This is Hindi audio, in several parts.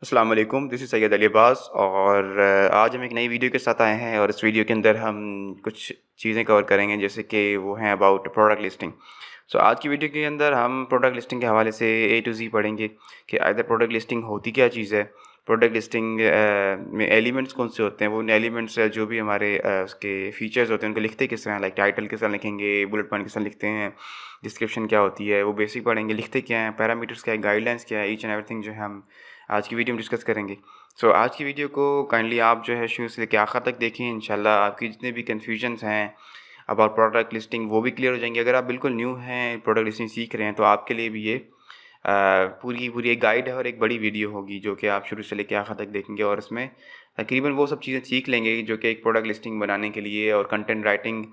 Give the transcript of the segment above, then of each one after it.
अस्सलाम वालेकुम, दिस इज़ सैयद अली अब्बास और आज हम एक नई वीडियो के साथ आए हैं और इस वीडियो के अंदर हम कुछ चीज़ें कवर करेंगे जैसे कि वो हैं अबाउट प्रोडक्ट लिस्टिंग। सो आज की वीडियो के अंदर हम प्रोडक्ट लिस्टिंग के हवाले से ए टू ज़ी पढ़ेंगे कि आइदर प्रोडक्ट लिस्टिंग होती क्या चीज़ है, प्रोडक्ट लिस्टिंग में एलिमेंट्स कौन से होते हैं, वो उन एलिमेंट्स जो भी हमारे उसके फीचर्स होते हैं उनको लिखते किस तरह, लाइक टाइटल किस तरह लिखेंगे, बुलेट पॉइंट किस तरह लिखते हैं, डिस्क्रिप्शन क्या होती है वो बेसिक पढ़ेंगे, लिखते क्या हैं, पैरामीटर्स क्या है, गाइडलाइंस क्या है, ईच एंड एवरीथिंग जो है हम आज की वीडियो में डिस्कस करेंगे। सो आज की वीडियो को काइंडली आप जो है शुरू से लेकर आखिर तक देखें। इंशाल्लाह आपकी जितने भी कन्फ्यूजन्स हैं अबाउट प्रोडक्ट लिस्टिंग वो भी क्लियर हो जाएंगे। अगर आप बिल्कुल न्यू हैं, प्रोडक्ट लिस्टिंग सीख रहे हैं, तो आपके लिए भी ये पूरी की पूरी एक गाइड है और एक बड़ी वीडियो होगी जो कि आप शुरू से लेकर आखिर तक देखेंगे और इसमें तकरीबन वो सब चीज़ें सीख लेंगे जो कि एक प्रोडक्ट लिस्टिंग बनाने के लिए और कंटेंट राइटिंग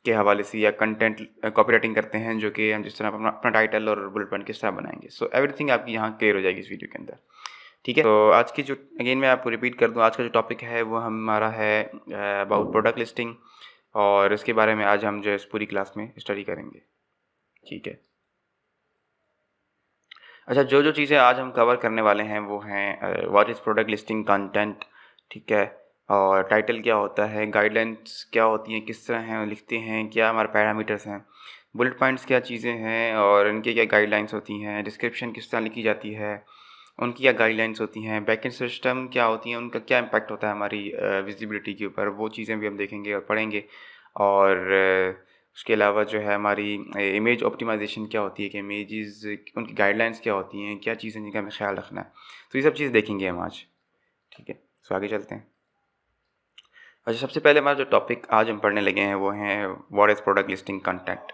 के हवाले से या कंटेंट कॉपी राइटिंग करते हैं, जो कि हम जिस तरह अपना अपना टाइटल और बुलेट पॉइंट किस तरह बनाएंगे। सो एवरीथिंग आपकी यहाँ क्लियर हो जाएगी इस वीडियो के अंदर। ठीक है, तो आज की जो अगेन मैं आपको रिपीट कर दूं, आज का जो टॉपिक है वो हमारा है अबाउट प्रोडक्ट लिस्टिंग और इसके बारे में आज हम जो है इस पूरी क्लास में स्टडी करेंगे। ठीक है, अच्छा, जो चीज़ें आज हम कवर करने वाले हैं वो हैं what is product listing content. ठीक है, और टाइटल क्या होता है, गाइडलाइंस क्या होती हैं, किस तरह हैं लिखते हैं, क्या हमारे पैरामीटर्स हैं, बुलेट पॉइंट्स क्या चीज़ें हैं और इनके क्या गाइडलाइंस होती हैं, डिस्क्रिप्शन किस तरह लिखी जाती है, उनकी क्या गाइडलाइंस होती हैं, बैकएंड सिस्टम क्या होती हैं, उनका क्या इम्पैक्ट होता है हमारी विजिबिलिटी के ऊपर, वो चीज़ें भी हम देखेंगे और पढ़ेंगे। और उसके अलावा जो है हमारी इमेज ऑप्टिमाइजेशन क्या होती है कि इमेजेस उनकी गाइडलाइंस क्या होती हैं, क्या चीज़ें जिनका हमें ख्याल रखना है, तो ये सब चीज़ देखेंगे हम आज। ठीक है, तो आगे चलते हैं। अच्छा, सबसे पहले हमारा जो टॉपिक आज हम पढ़ने लगे हैं वो हैं what is product listing content.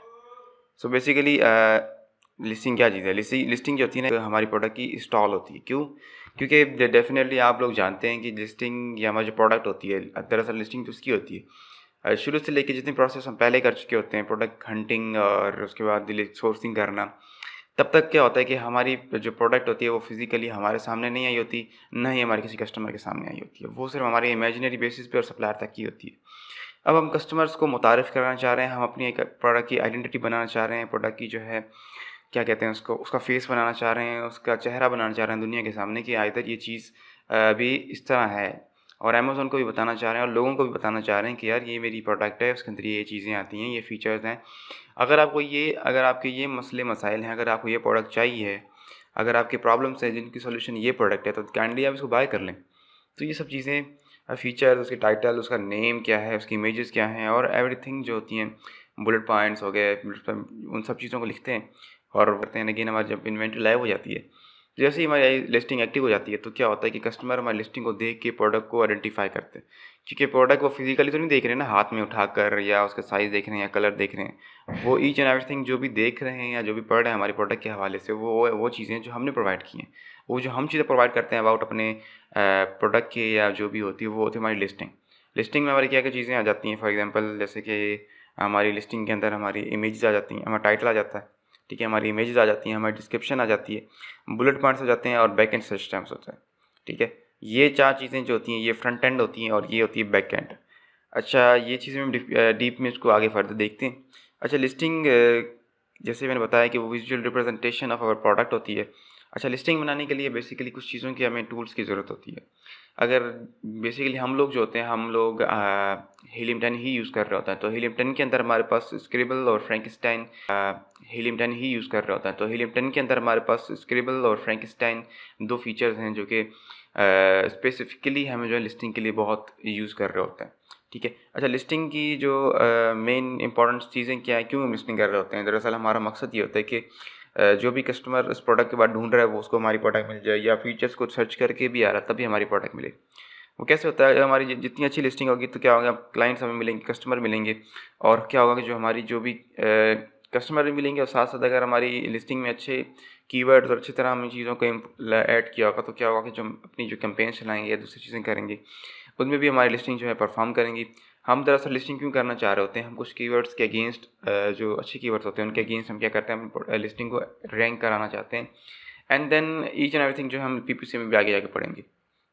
So basically listing क्या चीज़ है। लिस्टिंग जो होती है ना, हमारी प्रोडक्ट की स्टॉल होती है। क्यों? क्योंकि डेफिनेटली आप लोग जानते हैं कि लिस्टिंग या हमारी जो प्रोडक्ट होती है, दरअसल लिस्टिंग तो उसकी होती है शुरू से लेके जितनी प्रोसेस हम पहले कर चुके होते हैं, प्रोडक्ट हंटिंग और उसके बाद सोर्सिंग करना, तब तक क्या होता है कि हमारी जो प्रोडक्ट होती है वो फिज़िकली हमारे सामने नहीं आई होती, ना ही हमारे किसी कस्टमर के सामने आई होती है। वो सिर्फ हमारे इमेजिनरी बेसिस पे और सप्लायर तक की होती है। अब हम कस्टमर्स को मुतारिफ़ कराना चाह रहे हैं, हम अपनी एक प्रोडक्ट की आइडेंटिटी बनाना चाह रहे हैं, प्रोडक्ट की जो है क्या कहते हैं उसको, उसका फेस बनाना चाह रहे हैं, उसका चेहरा बनाना चाह रहे हैं दुनिया के सामने कि आइदर ये चीज़ भी इस तरह है, और अमेज़न को भी बताना चाह रहे हैं और लोगों को भी बताना चाह रहे हैं कि यार ये मेरी प्रोडक्ट है, उसके अंदर ये चीज़ें आती हैं, ये फ़ीचर्स हैं। अगर आपके ये मसले मसाइल हैं, अगर आपको ये प्रोडक्ट चाहिए, अगर आपकी प्रॉब्लम्स हैं जिनकी सॉल्यूशन ये प्रोडक्ट है, तो काइंडली आप इसको बाय कर लें। तो ये सब चीज़ें फ़ीचर्स, उसके टाइटल, उसका नेम क्या है, उसकी इमेजेस क्या हैं और एवरीथिंग जो होती हैं, बुलेट पॉइंट्स हो गए, उन सब चीज़ों को लिखते हैं और करते हैं। अगेन हमारी जब इन्वेंट्री लाइव हो जाती है, जैसे ही हमारी लिस्टिंग एक्टिव हो जाती है, तो क्या होता है कि कस्टमर हमारी लिस्टिंग को देख के प्रोडक्ट को आइडेंटिफाई करते हैं। क्योंकि प्रोडक्ट वो फिजिकली तो नहीं देख रहे हैं ना, हाथ में उठाकर या उसका साइज़ देख रहे हैं या कलर देख रहे हैं। वो ईच एंड एवरीथिंग जो भी देख रहे हैं या जो भी पढ़ रहे हैं हमारी प्रोडक्ट के हवाले से, वो चीज़ें जो हमने प्रोवाइड की हैं। वो जो हम चीज़ें प्रोवाइड करते हैं अबाउट अपने प्रोडक्ट के या जो भी होती है, वो होती है हमारी लिस्टिंग। लिस्टिंग में हमारी क्या क्या चीज़ें आ जाती हैं, फॉर एग्जांपल जैसे कि हमारी लिस्टिंग के अंदर हमारी इमेजेस आ जाती हैं, हमारा टाइटल आ जाता है। ठीक है, हमारी इमेजेस आ जाती हैं, हमारी डिस्क्रिप्शन आ जाती है, बुलेट पॉइंट्स हो जाते हैं और बैक एंड सिस्टम्स होते हैं। ठीक है, ये 4 चीज़ें जो होती हैं, ये फ्रंट एंड होती हैं और ये होती है बैक एंड। अच्छा, ये चीज़ें हम डीप में इसको आगे फर्दर देखते हैं। अच्छा, लिस्टिंग जैसे मैंने बताया कि वो visual representation of our product होती है। अच्छा, लिस्टिंग बनाने के लिए बेसिकली कुछ चीज़ों की हमें टूल्स की ज़रूरत होती है। अगर बेसिकली हम लोग जो होते हैं, हम लोग हीलियम 10 ही यूज़ कर रहे होते हैं, तो हीलियम 10 के अंदर हमारे पास स्क्रिबल और फ्रैंकेनस्टाइन हीलियम 10 ही यूज़ कर रहे होते हैं, तो हीलियम 10 के अंदर हमारे पास स्क्रिबल और फ्रैंकेनस्टाइन 2 फीचर्स हैं जो कि स्पेसिफिकली हमें जो है लिस्टिंग के लिए बहुत यूज़ कर रहे होते हैं। ठीक है, अच्छा, लिस्टिंग की जो मेन इंपॉर्टेंट चीज़ें क्या है, क्यों हम लिस्टिंग कर रहे होते हैं? दरअसल हमारा मकसद ये होता है कि जो भी कस्टमर इस प्रोडक्ट के बाद ढूंढ रहा है वो उसको हमारी प्रोडक्ट मिल जाए, या फीचर्स को सर्च करके भी आ रहा है तभी हमारी प्रोडक्ट मिले। वो कैसे होता है, हमारी जितनी अच्छी लिस्टिंग होगी तो क्या होगा, क्लाइंट्स हमें मिलेंगे, कस्टमर मिलेंगे, और क्या होगा कि जो हमारी जो भी कस्टमर भी मिलेंगे और साथ साथ अगर हमारी लिस्टिंग में अच्छे कीवर्ड्स और अच्छी तरह हमने चीज़ों को ऐड किया होगा, तो क्या होगा कि जो हम अपनी जो कैंपेन चलाएंगे या दूसरी चीज़ें करेंगे, उनमें भी हमारी लिस्टिंग जो है परफॉर्म करेंगी। हम दरअसल लिस्टिंग क्यों करना चाह रहे होते हैं, हम कुछ कीवर्ड्स के अगेंस्ट, जो अच्छे कीवर्ड्स होते हैं उनके अगेंस्ट हम क्या करते हैं, हम लिस्टिंग को रैंक कराना चाहते हैं। And then each and everything जो हम पीपीसी में भी आगे जाके पढ़ेंगे।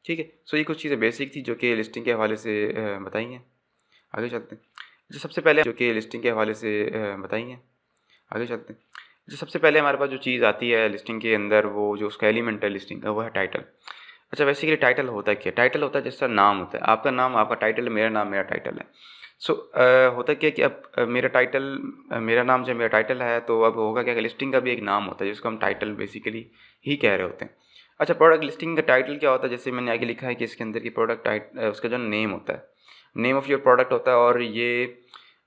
ठीक है, सो ये कुछ चीज़ें बेसिक थी जो कि लिस्टिंग के हवाले से बताई हैं। आगे चलते हैं। जो सबसे पहले जो कि लिस्टिंग के हवाले से बताई हैं। आगे चलते हैं। जो सबसे पहले हमारे पास जो चीज़ आती है लिस्टिंग के अंदर, वो जो उसका एलिमेंट है लिस्टिंग का, वो है टाइटल। अच्छा बेसिकली टाइटल होता है क्या? टाइटल होता है जैसा नाम होता है, आपका नाम आपका टाइटल है, मेरा नाम मेरा टाइटल है। सो होता क्या है कि अब मेरा टाइटल मेरा नाम जो मेरा टाइटल है, तो अब होगा क्या कि लिस्टिंग का भी एक नाम होता है जिसको हम टाइटल बेसिकली ही कह रहे होते हैं। अच्छा प्रोडक्ट लिस्टिंग का टाइटल क्या होता है? जैसे मैंने आगे लिखा है कि इसके अंदर की उसका जो नेम होता है, नेम ऑफ़ योर प्रोडक्ट होता है। और ये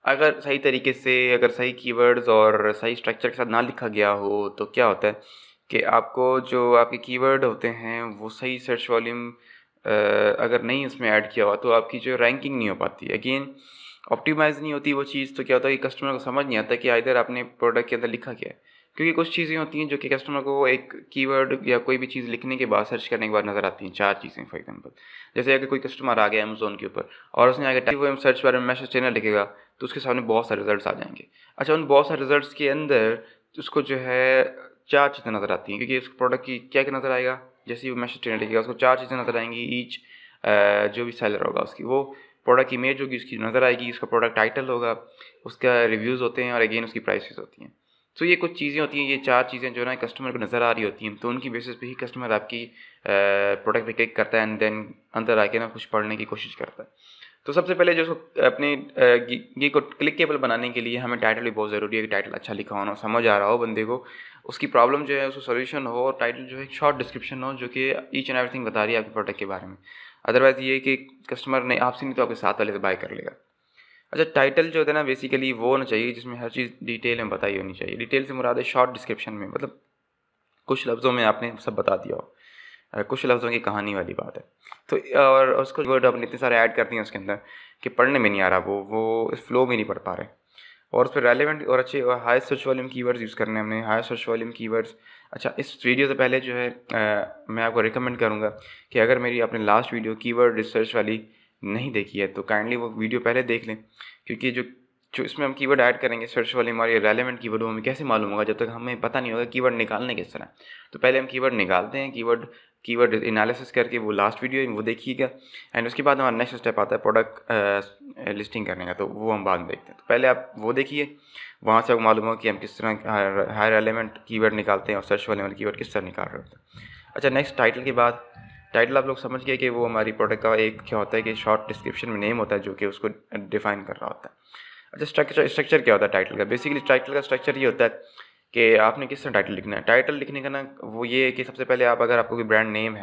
अगर सही तरीके से, अगर सही कीवर्ड्स और सही स्ट्रक्चर के साथ ना लिखा गया हो तो क्या होता है कि आपको जो आपके कीवर्ड होते हैं वो सही सर्च वॉल्यूम अगर नहीं उसमें ऐड किया हुआ तो आपकी जो रैंकिंग नहीं हो पाती, अगेन ऑप्टिमाइज़ नहीं होती वो चीज़। तो क्या होता है कि कस्टमर को समझ नहीं आता कि इधर आपने प्रोडक्ट के अंदर लिखा क्या है, क्योंकि कुछ चीज़ें होती हैं जो कि कस्टमर को एक कीवर्ड या कोई भी चीज़ लिखने के बाद, सर्च करने के बाद नज़र आती हैं। 4 चीज़ें फॉर एग्जांपल, जैसे अगर कोई कस्टमर आ गया अमेज़न के ऊपर और उसने आगे वो सर्च बार में मैसेज चैनल लिखेगा तो उसके सामने बहुत सारे रिजल्ट्स आ जाएंगे। अच्छा उन बहुत सारे रिजल्ट्स के अंदर उसको जो है 4 चीज़ें नज़र आती हैं, क्योंकि उस प्रोडक्ट की क्या क्या नज़र आएगा, जैसे ही वो मैसेज ट्रेंड लिखेगा उसको 4 चीज़ें नज़र आएंगी। ईच जो भी सेलर होगा उसकी वो प्रोडक्ट इमेज होगी, उसकी नज़र आएगी, उसका प्रोडक्ट टाइटल होगा, उसका रिव्यूज़ होते हैं और अगेन उसकी प्राइसेस होती हैं। तो ये कुछ चीज़ें होती हैं, ये 4 चीज़ें जो ना कस्टमर को नज़र आ रही होती हैं, तो उनकी बेसिस पे ही कस्टमर आपकी प्रोडक्ट पे क्लिक करता है एंड देन अंदर आके ना कुछ पढ़ने की कोशिश करता है। तो सबसे पहले जो उसको अपने ये को क्लिकेबल बनाने के लिए हमें टाइटल भी बहुत ज़रूरी है कि टाइटल अच्छा लिखा होना, समझ आ रहा हो बंदे को, उसकी प्रॉब्लम जो है उसको सॉल्यूशन हो, और टाइटल जो है एक शॉर्ट डिस्क्रिप्शन हो जो कि ईच एंड एवरीथिंग बता रही है आपके प्रोडक्ट के बारे में। अदरवाइज़ ये कि कस्टमर ने आपसे नहीं तो आपके साथ वाले से बाय कर लेगा। अच्छा टाइटल जो होता है ना बेसिकली वो होना चाहिए जिसमें हर चीज़ डिटेल में बताई होनी चाहिए। डिटेल से मुराद है शॉर्ट डिस्क्रिप्शन में, मतलब कुछ लफ्ज़ों में आपने सब बता दिया हो, कुछ लफ्ज़ों की कहानी वाली बात है। तो और उसको वर्ड आपने इतने सारे ऐड कर दिए उसके अंदर कि पढ़ने में नहीं आ रहा, वो इस फ्लो में नहीं पढ़ पा रहे। और उस पे रेलेवेंट और अच्छे और high search volume keywords use करने हैं हमने, हाई सर्च वॉल्यूम कीवर्ड्स। अच्छा इस वीडियो से पहले जो है मैं आपको रिकमेंड करूँगा कि अगर मेरी आपने लास्ट वीडियो कीवर्ड रिसर्च वाली नहीं देखी है तो काइंडली वो वीडियो पहले देख लें, क्योंकि जो जो इसमें हम कीवर्ड ऐड करेंगे सर्च वॉल्यूम और ये रेलेवेंट कीवर्ड वो हमें कैसे मालूम होगा जब तक हमें पता नहीं होगा कीवर्ड निकालने किस तरह। तो पहले हम कीवर्ड निकालते हैं, कीवर्ड कीवर्ड एनालिसिस करके वो लास्ट वीडियो है वो देखिएगा, एंड उसके बाद हमारा नेक्स्ट स्टेप आता है प्रोडक्ट लिस्टिंग करने का, तो वो हम बाद में देखते हैं। तो पहले आप वो देखिए, वहाँ से आपको मालूम हो कि हम किस तरह हाई रेलेवेंट कीवर्ड निकालते हैं और सर्च वाले कीवर्ड किस तरह निकाल रहे होते हैं। अच्छा नेक्स्ट टाइटल के बाद, टाइटल आप लोग समझ गए कि वो हमारी प्रोडक्ट का एक क्या होता है कि शॉर्ट डिस्क्रिप्शन में नेम होता है जो कि उसको डिफाइन कर रहा होता है। अच्छा स्ट्रक्चर क्या होता है टाइटल का? बेसिकली टाइटल का स्ट्रक्चर ये होता है कि आपने किस तरह टाइटल लिखना है। टाइटल लिखने का ना वो ये है कि सबसे पहले आप अगर आपको कोई ब्रांड नेम है,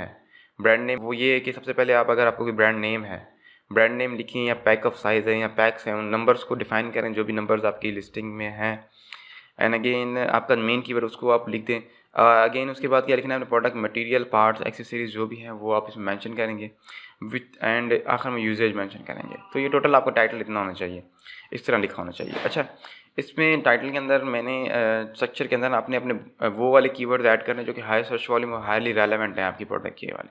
ब्रांड नेम लिखिए, या पैक ऑफ साइज़ है या पैक्स हैं, उन नंबर्स को डिफाइन करें जो भी नंबर्स आपकी लिस्टिंग में हैं। एंड अगेन आपका मेन कीवर्ड उसको आप लिख दें। अगेन उसके बाद क्या लिखना है, अपने प्रोडक्ट मटेरियल पार्ट्स एक्सेसरीज जो भी हैं वो आप इसमें मेंशन करेंगे विथ, एंड आखिर में यूजेज मेंशन करेंगे। तो ये टोटल आपका टाइटल इतना होना चाहिए, इस तरह लिखा होना चाहिए। अच्छा इसमें टाइटल के अंदर मैंने स्ट्रक्चर के अंदर आपने अपने वो वाले कीवर्ड्स ऐड करने जो कि हाई सर्च वॉल्यूम और हाईली रेलेवेंट हैं आपकी प्रोडक्ट के वाले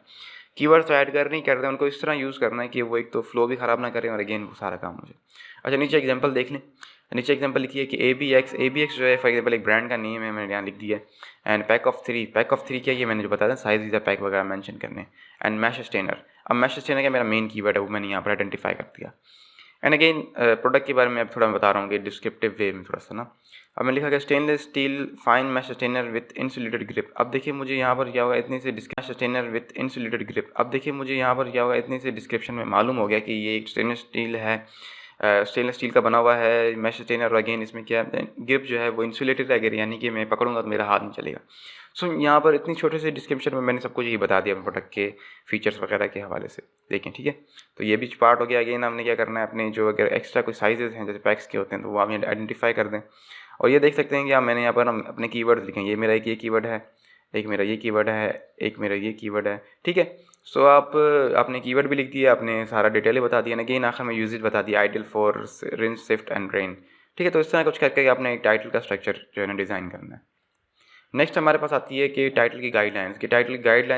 कीवर्ड्स तो ऐड कर नहीं करते, उनको इस तरह यूज़ करना है कि वो एक तो फ्लो भी ख़राब ना करें और अगेन वो सारा काम हो जाए। अच्छा नीचे एग्जांपल देख लें, नीचे एग्जांपल लिखिए कि ABX जो है फॉर एग्जांपल एक ब्रांड का नेम है, मैंने यहाँ लिख दिया है। एंड पैक ऑफ थ्री क्या, ये मैंने जो बताया साइज इज़ पैक वगैरह मेंशन करने। एंड मैश स्टेनर, अब मैश स्टेनर का मेरा मेन कीवर्ड है वो मैंने यहाँ पर आइडेंटिफाई कर दिया। एंड अगेन प्रोडक्ट के बारे में अब थोड़ा बता रहा हूँ कि डिस्क्रिप्टिव वे में थोड़ा सा ना। अब मैं लिखा गया stainless steel fine mesh strainer with insulated grip. अब देखिए मुझे यहाँ पर क्या होगा इतने से स्टेनर विथ इंसुलेटेड ग्रिप। अब देखिए मुझे यहाँ पर क्या होगा इतने से डिस्क्रिप्शन में मालूम हो गया कि ये एक स्टेनलेस स्टील है, स्टेनलेस स्टील का बना हुआ है मैश स्टेनर। और अगेन इसमें क्या ग्रिप जो है वो इंसुलेटेड है, अगर यानी कि मैं पकड़ूंगा तो मेरा हाथ नहीं चलेगा। सो यहाँ पर इतनी छोटे से डिस्क्रिप्शन में मैंने सब कुछ यही बता दिया प्रोडक्ट के फीचर्स वगैरह के हवाले से, देखें ठीक है। तो ये भी पार्ट हो गया। अगेन हमने क्या करना है, अपने जो अगर एक्स्ट्रा कोई साइजेस हैं जैसे पैक्स के होते हैं तो वो आप आइडेंटिफाई कर दें। और ये देख सकते हैं कि आप मैंने यहाँ पर हम अपने कीवर्ड्स लिखें, ये मेरा एक ये कीवर्ड है, एक मेरा ये कीवर्ड है, एक मेरा ये कीवर्ड है, ठीक है। सो आप अपने कीवर्ड भी लिख दिए, आपने सारा डिटेल बता दिया, अगेन आखिर में यूजेज बता दिया, ideal for rinse shift and drain, ठीक है। तो इस तरह कुछ करके आपने एक टाइटल का स्ट्रक्चर जो है ना डिज़ाइन करना है। नेक्स्ट हमारे पास आती है कि टाइटल की गाइडलाइंस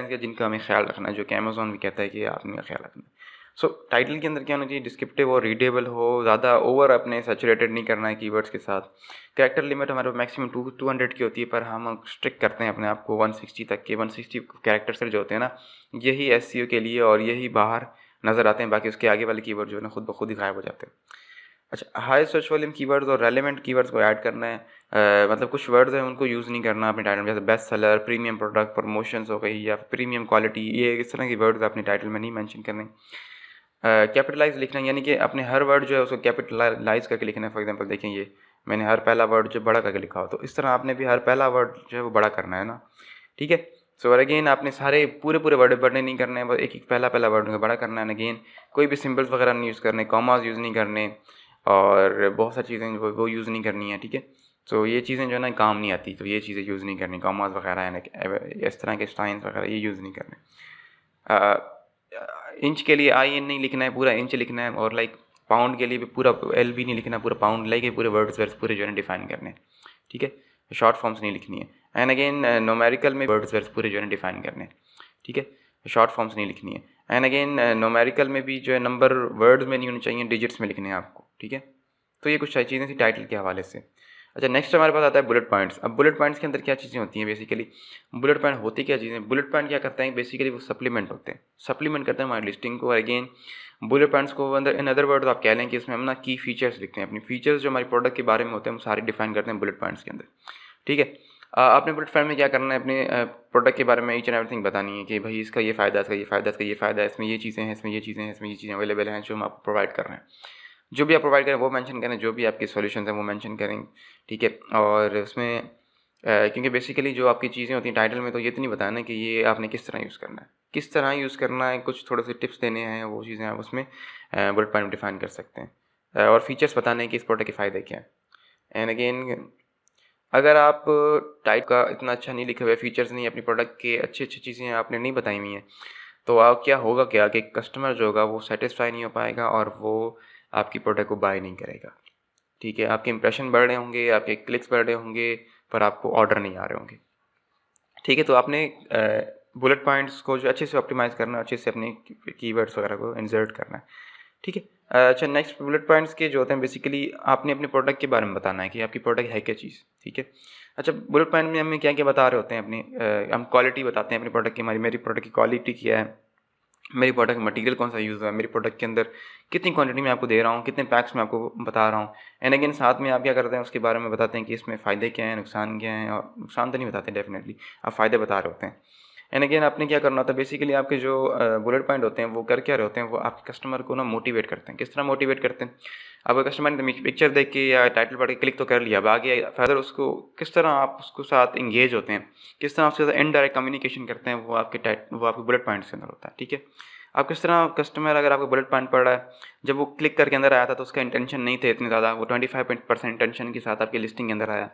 के जिनका हमें ख्याल रखना है, जो कि अमेज़ॉन भी कहता है कि आपने का ख्याल रखना है। सो टाइटल के अंदर क्या होना चाहिए, डिस्क्रिप्टिव और रीडेबल हो, ज़्यादा ओवर अपने सैचुरेटेड नहीं करना है कीवर्ड्स के साथ। कैरेक्टर लिमिट हमारे मैक्सिमम 200 की होती है, पर हम स्ट्रिक्ट करते हैं अपने आप को 160 तक के। 160 कैरेक्टर्स जो होते हैं ना, यही एसईओ के लिए और यही बाहर नज़र आते हैं, बाकी उसके आगे वाले कीवर्ड जो है ना खुद ब खुद ही गायब हो जाते हैं। अच्छा, हाई सर्च वॉल्यूम कीवर्ड्स और रेलेवेंट कीवर्ड्स को ऐड करना है। मतलब कुछ वर्ड्स हैं उनको यूज़ नहीं करना अपने टाइटल में, जैसे best seller, premium product, promotions हो गई या प्रीमियम क्वालिटी, ये इस तरह की वर्ड्स अपने टाइटल में नहीं मेंशन करने। कैपिटलाइज़ लिखना है, यानी कि अपने हर वर्ड जो है उसको कैपिटलाइज़ करके लिखना है। फॉर एग्जांपल देखें, ये मैंने हर पहला वर्ड जो बड़ा करके लिखा हो, तो इस तरह आपने भी हर पहला वर्ड जो है वो बड़ा करना है ना, ठीक है। सो अगेन आपने सारे पूरे वर्ड बड़े नहीं करने हैं, बस एक पहला वर्ड को बड़ा करना है। अगेन कोई भी सिंबल्स वगैरह नहीं यूज़ करने, कॉमास यूज़ नहीं करने, और बहुत सारी चीज़ें वो यूज़ नहीं करनी है, ठीक है। सो ये चीज़ें जो है ना काम नहीं आती, तो ये चीज़ें यूज़ नहीं करनी, कॉमास वगैरह है इस तरह के स्टाइल्स वगैरह ये यूज़ नहीं करने। इंच के लिए आई एन नहीं लिखना है, पूरा इंच लिखना है। और लाइक पाउंड के लिए भी पूरा एल भी नहीं लिखना, पूरा पाउंड, लाइक ये पूरे वर्ड्स पूरे जो है डिफाइन करने हैं, ठीक है। शॉर्ट फॉर्म्स नहीं लिखनी है। एंड अगेन न्यूमेरिकल में वर्ड्स पूरे जो है डिफाइन करने हैं, ठीक है। शॉर्ट फॉर्म्स नहीं लिखनी है। एंड अगेन न्यूमेरिकल में भी जो है नंबर वर्ड्स में नहीं होने चाहिए, डिजिट्स में लिखने हैं आपको, ठीक है। तो ये कुछ चीज़ें थी टाइटल के हवाले से। अच्छा, नेक्स्ट हमारे पास आता है बुलेट पॉइंट्स। अब बुलेट पॉइंट्स के अंदर क्या चीज़ें होती हैं बेसिकली, बुलेट पॉइंट होती क्या चीज़ें, बुलेट पॉइंट क्या करते हैं बेसिकली, वो सप्लीमेंट होते हैं, सप्लीमेंट करते हैं हमारी लिस्टिंग को। अगेन बुलेट पॉइंट्स को अंदर इन अदर वर्ड आप कह लें कि इसमें हम ना की फीचर्स लिखते हैं, अपनी फीचर्स जो हमारी प्रोडक्ट के बारे में होते हैं हम सारे डिफाइन करते हैं बुलेट पॉइंट्स के अंदर, ठीक है। आपने बुलेट पॉइंट में क्या करना है, अपने प्रोडक्ट के बारे में ईच एंड एवरीथिंग बतानी है कि भाई इसका ये फ़ायदा, इसका ये फ़ायदा, इसका ये फ़ायदा है, इसमें ये चीज़ें हैं, इसमें ये चीज़ें हैं, इसमें ये चीज़ें अवेलेबल हैं जो हम आपको प्रोवाइड कर रहे हैं। जो भी आप प्रोवाइड करें वो मेंशन करें, जो भी आपके सॉल्यूशंस हैं वो मेंशन करें, ठीक है। और उसमें क्योंकि बेसिकली जो आपकी चीज़ें होती हैं टाइटल में, तो ये तो नहीं बताया ना कि ये आपने किस तरह यूज़ करना है, किस तरह यूज़ करना है, कुछ थोड़े से टिप्स देने हैं, वो चीज़ें आप उसमें बुलेट पॉइंट डिफाइन कर सकते हैं। और फीचर्स बताने हैं कि इस प्रोडक्ट के फ़ायदे क्या हैं। एंड अगेन अगर आप टाइप का इतना अच्छा नहीं लिखे हुए, फीचर्स नहीं, अपनी प्रोडक्ट के अच्छी चीज़ें आपने नहीं बताई हुई हैं, तो आप क्या होगा क्या कि कस्टमर जो होगा वो सेटिस्फाई नहीं हो पाएगा और वो आपकी प्रोडक्ट को बाय नहीं करेगा, ठीक है। आपके इंप्रेशन बढ़ रहे होंगे, आपके क्लिक्स बढ़ रहे होंगे, पर आपको ऑर्डर नहीं आ रहे होंगे, ठीक है। तो आपने बुलेट पॉइंट्स को जो अच्छे से ऑप्टिमाइज़ करना है, अच्छे से अपने कीवर्ड्स वगैरह को इंसर्ट करना है, ठीक है। अच्छा, नेक्स्ट बुलेट पॉइंट्स के जो होते हैं बेसिकली आपने अपने प्रोडक्ट के बारे में बताना है कि आपकी प्रोडक्ट है क्या चीज़, ठीक है। अच्छा, बुलेट पॉइंट में हमें क्या क्या बता रहे होते हैं, अपनी हम क्वालिटी बताते हैं अपनी प्रोडक्ट की, मेरी प्रोडक्ट की क्वालिटी क्या है, मेरी प्रोडक्ट मटेरियल कौन सा यूज़ हुआ है, मेरी प्रोडक्ट के अंदर कितनी क्वांटिटी में आपको दे रहा हूँ, कितने पैक्स में आपको बता रहा हूँ। एंड अगेन साथ में आप क्या करते हैं उसके बारे में बताते हैं कि इसमें फ़ायदे क्या हैं, नुकसान क्या हैं, और नुकसान तो नहीं बताते डेफिनेटली, आप फ़ायदे बता रहे होते हैं। एंड अगेन आपने क्या करना होता है बेसिकली, आपके जो बुलेट पॉइंट होते हैं वो कर क्या रहे होते हैं, वो आपके कस्टमर को ना मोटिवेट करते हैं। किस तरह मोटिवेट करते हैं, अब कस्टमर ने पिक्चर देख के या टाइटल पढ़ के क्लिक तो कर लिया, अब आगे फर्दर उसको किस तरह आप उसको साथ इंगेज होते हैं, किस तरह उसके साथ इनडायरेक्ट कम्युनिकेशन करते हैं, वो आपके बुलेट पॉइंट्स के अंदर होता है, ठीक है। आप किस तरह कस्टमर अगर आपको बुलेट पॉइंट पढ़ रहा है, जब वो क्लिक करके अंदर आया था तो उसका इंटेंशन नहीं थे इतने ज़्यादा, वो 25% इंटेंशन के साथ आपकी लिस्टिंग के अंदर आया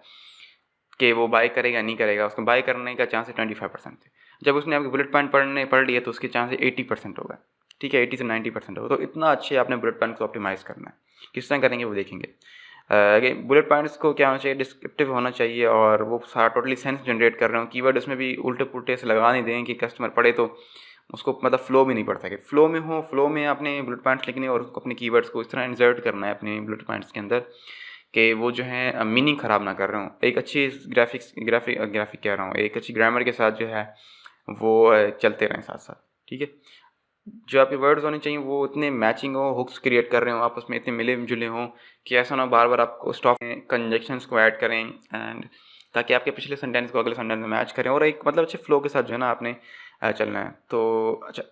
कि वो बाय करेगा नहीं करेगा, उसको बाय करने का चांस 25% थे। जब उसने आपके बुलेट पॉइंट पढ़ लिए तो उसके चांस 80% होगा, ठीक है, 80 से 90% होगा। तो इतना अच्छे आपने बुलेट पॉइंट को ऑप्टिमाइज़ करना है, किस तरह करेंगे वो देखेंगे। बुलेट पॉइंट्स को क्या होना चाहिए, डिस्क्रिप्टिव होना चाहिए, और वो सारा टोटली सेंस जनरेट कर रहे हो, कीवर्ड उसमें भी उल्टे पुल्टे से लगा नहीं दें कि कस्टमर पढ़े तो उसको मतलब फ्लो में नहीं पड़ सके, फ्लो में हो, फ्लो में आपने बुलेट पॉइंट्स लिखने और उसको अपने कीवर्ड्स को इस तरह इंसर्ट करना है अपने बुलेट पॉइंट्स के अंदर कि वो जो है मीनिंग ख़राब ना कर रहे हो। एक अच्छी ग्राफिक कह रहा हूँ, एक अच्छी ग्रामर के साथ जो है वो चलते रहें साथ साथ, ठीक है। जो आपके वर्ड्स होने चाहिए वो इतने मैचिंग हो, हुक्स क्रिएट कर रहे हो आपस में, इतने मिले जुले हों कि ऐसा ना बार बार आपको स्टॉप में कंजक्शंस को ऐड करें, एंड ताकि आपके पिछले सेंटेंस को अगले सेंटेंस में मैच करें, और एक मतलब अच्छे फ्लो के साथ जो है ना आपने चलना है। तो अच्छा,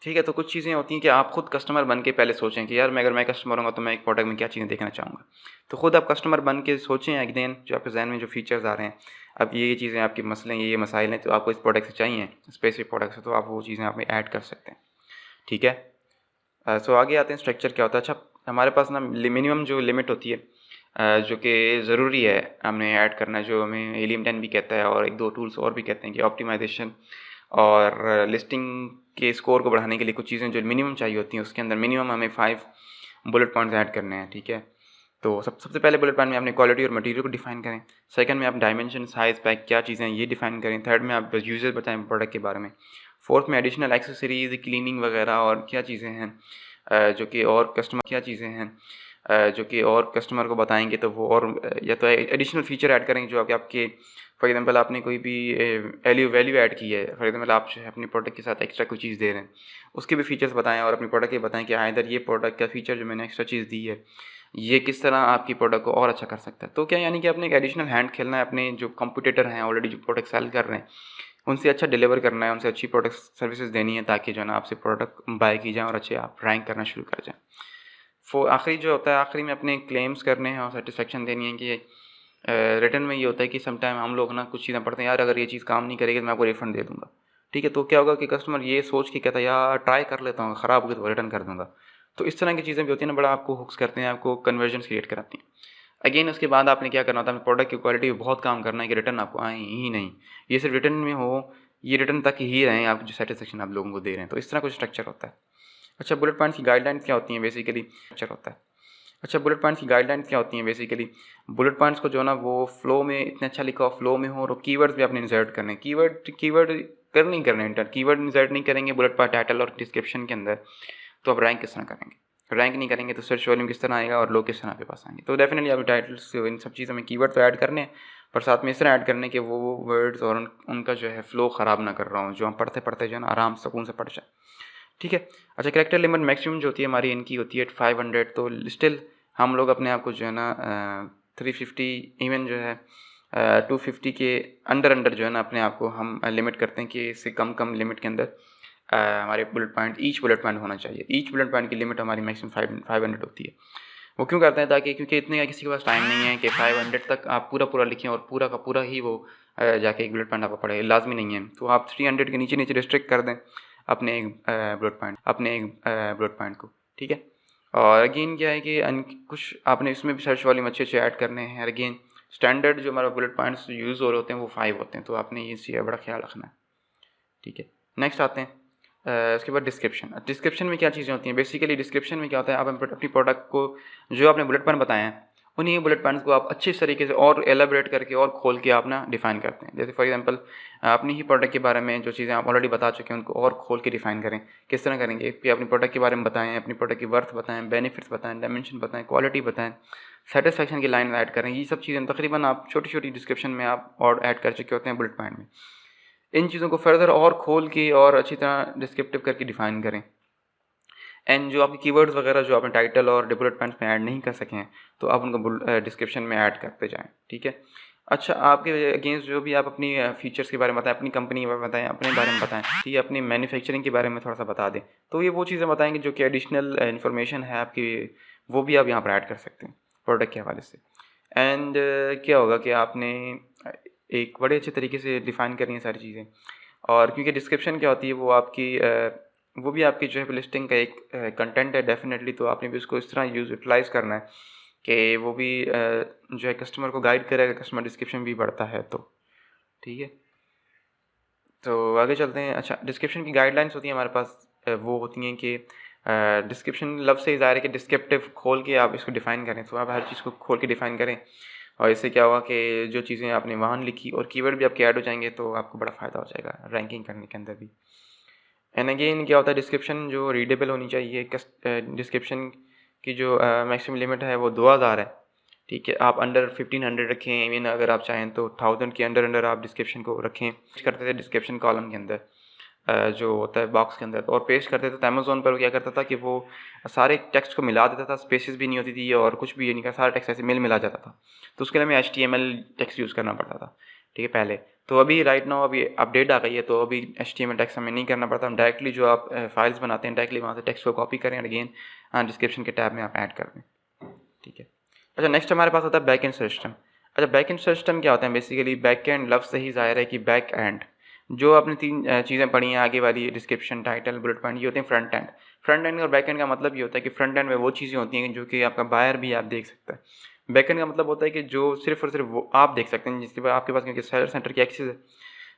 ठीक है। तो कुछ चीज़ें होती हैं कि आप खुद कस्टमर बन के पहले सोचें कि यार अगर मैं कस्टमर हूँगा तो मैं एक प्रोडक्ट में क्या चीज़ें देखना चाहूँगा। तो खुद आप कस्टमर बन के सोचें एक दिन, जो आपके ज़हन में जो फीचर्स आ रहे हैं, अब ये चीज़ें आपके मसले हैं, ये मसाइल हैं, तो आपको इस प्रोडक्ट से चाहिए, स्पेसिफिक प्रोडक्ट से, तो आप वो चीज़ें आप में ऐड कर सकते हैं, ठीक है। सो आगे आते हैं स्ट्रक्चर क्या होता है। अच्छा, हमारे पास ना मिनिमम जो लिमिट होती है जो कि ज़रूरी है हमने ऐड करना है, जो हमें हीलियम 10 भी कहता है, और एक दो टूल्स और भी कहते हैं कि ऑप्टिमाइजेशन और लिस्टिंग के स्कोर को बढ़ाने के लिए कुछ चीज़ें जो मिनिमम चाहिए होती हैं, उसके अंदर मिनिमम हमें 5 बुलेट पॉइंट्स ऐड करने हैं, ठीक है। तो सबसे पहले बुलेट पॉइंट में आपने क्वालिटी और मटेरियल को डिफाइन करें। सेकंड में आप डायमेंशन, साइज़, पैक क्या चीज़ें हैं ये डिफाइन करें। थर्ड में आप यूज़र बताएं प्रोडक्ट के बारे में। फोर्थ में एडिशनल एक्सेसरीज़, क्लीनिंग वगैरह और क्या चीज़ें हैं जो कि और कस्टमर क्या चीज़ें हैं जो कि और कस्टमर को बताएंगे तो वो और या तो एडिशनल फीचर ऐड करेंगे जो आपके फॉर एग्जांपल आपने कोई भी वैल्यू वैल्यू ऐड की है, फॉर एग्जांपल आप जो है अपने प्रोडक्ट के साथ एक्स्ट्रा कोई चीज़ दे रहे हैं, उसके भी फीचर्स बताएं और अपने प्रोडक्ट के बताएं कि हाँ इधर ये प्रोडक्ट का फीचर जो मैंने एक्स्ट्रा चीज़ दी है ये किस तरह आपकी प्रोडक्ट को और अच्छा कर सकता है। तो क्या यानी कि अपने एक एडिशनल हैंड खेलना है, अपने जो कॉम्पिटिटर हैं ऑलरेडी जो प्रोडक्ट सेल कर रहे हैं उनसे अच्छा डिलीवर करना है, उनसे अच्छी प्रोडक्ट सर्विसेज देनी है ताकि जो है ना आपसे प्रोडक्ट बाय की जाए और अच्छे आप रैंक करना शुरू कर जाएँ। आखिरी जो होता है, आखिरी में अपने क्लेम्स करने हैं और सेटिस्फेक्शन देनी है कि रिटर्न में ये होता है कि समटाइम हम लोग ना कुछ चीज़ें पढ़ते हैं, यार अगर ये चीज़ काम नहीं करेगी तो मैं आपको रिफ़ंड दे दूँगा। ठीक है, तो क्या होगा कि कस्टमर ये सोच के कहता है यार ट्राई कर लेता हूँ, ख़राब होगी तो रिटर्न कर दूँगा। तो इस तरह की चीज़ें भी होती हैं ना, बड़ा आपको हुक्स करते हैं, आपको कन्वर्जन्स क्रिएट कराती हैं। अगेन उसके बाद आपने क्या करना होता है, प्रोडक्ट की क्वालिटी में बहुत काम करना है कि रिटर्न आपको आए ही नहीं। ये सिर्फ रिटर्न में हो, ये रिटर्न तक ही रहें आप जो सैटिस्फैक्शन आप लोगों को दे रहे हैं। तो इस तरह कुछ स्ट्रक्चर होता है। अच्छा, बुलेट पॉइंट्स की गाइडलाइंस क्या होती हैं बेसिकली? स्ट्रक्चर होता है। अच्छा, बुलेट पॉइंट्स की गाइडलाइंस क्या होती हैं बेसिकली? बुलेट पॉइंट्स को जो है ना वो फ्लो में इतना अच्छा लिखा हो, फ्लो में हो, और कीवर्ड्स भी आपने इंसर्ट करने हैं। कीवर्ड कर नहीं करने इंटर, कीवर्ड इंसर्ट नहीं करेंगे बुलेट पॉइंट टाइटल और डिस्क्रिप्शन के अंदर, तो आप रैंक किस तरह करेंगे? रैंक नहीं करेंगे तो सर्च वॉल्यूम किस तरह आएगा और लोग किस तरह आपके पास आएंगे? तो डेफिनेटली आप टाइटल्स इन सब चीज़ों में कीवर्ड तो ऐड करने हैं, पर साथ में इस तरह ऐड करने कि वो वर्ड्स और उनका जो है फ्लो ख़राब ना कर रहा हूँ, जो हम पढ़ते पढ़ते जो है ना आराम सुकून से पढ़ जाए। ठीक है। अच्छा, कैरेक्टर लिमिट मैक्सिमम जो होती है हमारी इनकी होती है 500, तो स्टिल हम लोग अपने आप को जो है ना 350 इवन जो है 250 के अंडर जो है ना अपने आप को हम लिमिट करते हैं कि इससे कम लिमिट के अंदर हमारे ईच बुलेट पॉइंट होना चाहिए। ईच बुलेट पॉइंट की लिमिट हमारी मैक्सिमम 500 होती है। वो क्यों करते हैं? ताकि क्योंकि इतने का किसी के पास टाइम नहीं है कि 500 तक आप पूरा लिखें और पूरा का पूरा ही वो जाके एक बुलेट पॉइंट आपको पढ़े, लाजमी नहीं है। तो आप 300 के नीचे रिस्ट्रिक्ट कर दें अपने एक बुलेट पॉइंट को। ठीक है। और अगेन क्या है कि कुछ आपने इसमें भी सर्च वॉल्यूम अच्छे ऐड करने हैं। अगेन स्टैंडर्ड जो हमारा बुलेट पॉइंट्स यूज़ हो रहे होते हैं वो 5 होते हैं, तो आपने ये चीज़ बड़ा ख्याल रखना है। ठीक है। नेक्स्ट आते हैं उसके बाद डिस्क्रिप्शन में क्या चीज़ें होती हैं? बेसिकली डिस्क्रिप्शन में क्या होता है, आप अपनी प्रोडक्ट को जो आपने बुलेट पॉइंट बताए हैं उन्हीं बुलेट पॉइंट्स को आप अच्छे तरीके से और एलाबरेट करके और खोल के आप ना डिफ़ाइन करते हैं। जैसे फॉर एग्जांपल अपनी ही प्रोडक्ट के बारे में जो चीज़ें आप ऑलरेडी बता चुके हैं उनको और खोल के डिफ़ाइन करें। किस तरह करेंगे कि अपनी प्रोडक्ट के बारे में बताएं, अपनी प्रोडक्ट की वर्थ बताएं, बेनिफिट्स बताएं, डायमेंशन बताएं, क्वालिटी बताएं, सेटिस्फैक्शन की लाइन ऐड करें। ये सब चीज़ें तकरीबन आप छोटी डिस्क्रिप्शन में आप और ऐड कर चुके होते हैं बुलेट पॉइंट में। इन चीज़ों को फर्दर और खोल के और अच्छी तरह डिस्क्रिप्टिव करके डिफ़ाइन करें। एंड जो आपके कीवर्ड्स वगैरह जो आपने टाइटल और बुलेट पॉइंट्स में ऐड नहीं कर सके हैं तो आप उनको डिस्क्रिप्शन में ऐड करते जाएं। ठीक है। अच्छा, आपके अगेंस्ट जो भी आप अपनी फीचर्स के बारे में बताएं, अपनी कंपनी के बारे में बताएं, अपने बारे में बताएं, ठीक है, अपनी मैन्युफैक्चरिंग के बारे में थोड़ा सा बता दें। तो ये वो चीज़ें बताएंगे जो कि एडिशनल इन्फॉर्मेशन है आपकी, वो भी आप यहाँ पर ऐड कर सकते हैं प्रोडक्ट के हवाले से। एंड क्या होगा कि आपने एक बड़े अच्छे तरीके से डिफ़ाइन करनी है सारी चीज़ें। और क्योंकि डिस्क्रिप्शन क्या होती है वो आपकी वो भी आपकी जो है लिस्टिंग का एक कंटेंट है डेफिनेटली, तो आपने भी उसको इस तरह यूटिलाइज़ करना है कि वो भी जो है कस्टमर को गाइड करेगा, कस्टमर डिस्क्रिप्शन भी बढ़ता है तो। ठीक है, तो आगे चलते हैं। अच्छा, डिस्क्रिप्शन की गाइडलाइंस होती हैं हमारे पास, वो होती हैं कि डिस्क्रिप्शन लफ्ज़ से ज़ाहिर है कि डिस्क्रिप्टिव खोल के आप इसको डिफ़ाइन करें, तो आप हर चीज़ को खोल के डिफ़ाइन करें और इससे क्या होगा कि जो चीज़ें आपने वहाँ लिखी और कीवर्ड भी आपके ऐड हो जाएंगे तो आपको बड़ा फ़ायदा हो जाएगा रैंकिंग करने के अंदर भी। एंड अगेन क्या होता है, डिस्क्रिप्शन जो रीडेबल होनी चाहिए। डिस्क्रिप्शन की जो मैक्सिमम लिमिट है वो 2000 है। ठीक है, आप अंडर 1500 रखें, इवन अगर आप चाहें तो 1000 के अंडर आप डिस्क्रिप्शन को रखें। करते थे डिस्क्रिप्शन कॉलम के अंदर जो होता है बॉक्स के अंदर, और पेस्ट करते थे। तो अमेज़ोन पर क्या करता था कि वो सारे टेक्स्ट को मिला देता था, स्पेसेस भी नहीं होती थी और कुछ भी नहीं, सारा टेक्स्ट ऐसे मिला जाता था। तो उसके लिए हमें HTML टेक्स्ट यूज़ करना पड़ता था। ठीक है, पहले तो अभी राइट नाउ अभी अपडेट आ गई है, तो अभी HTML टेक्स्ट हमें नहीं करना पड़ता। हम डायरेक्टली जो आप फाइल्स बनाते हैं डायरेक्टली वहाँ से टेक्स्ट को कॉपी करें और अगेन डिस्क्रिप्शन के टैब में आप ऐड कर दें। ठीक है। अच्छा, नेक्स्ट हमारे पास होता है बैक एंड सिस्टम। अच्छा, बैक एंड सिस्टम क्या होता है? बेसिकली बैक एंड लफ्ज़ से ही ज़ाहिर है कि बैक एंड जो आपने 3 चीज़ें पढ़ी हैं आगे वाली, डिस्क्रिप्शन, टाइटल, बुलेट पॉइंट, ये होते हैं फ्रंट एंड। फ्रंट एंड और बैक एंड का मतलब ये होता है कि फ्रंट एंड में वो चीज़ें होती हैं जो कि आपका बायर भी आप देख सकता है। बैक एंड का मतलब होता है कि जो सिर्फ और सिर्फ वो आप देख सकते हैं, जिसके बाद आपके पास क्योंकि सेलर सेंटर की एक्सेस है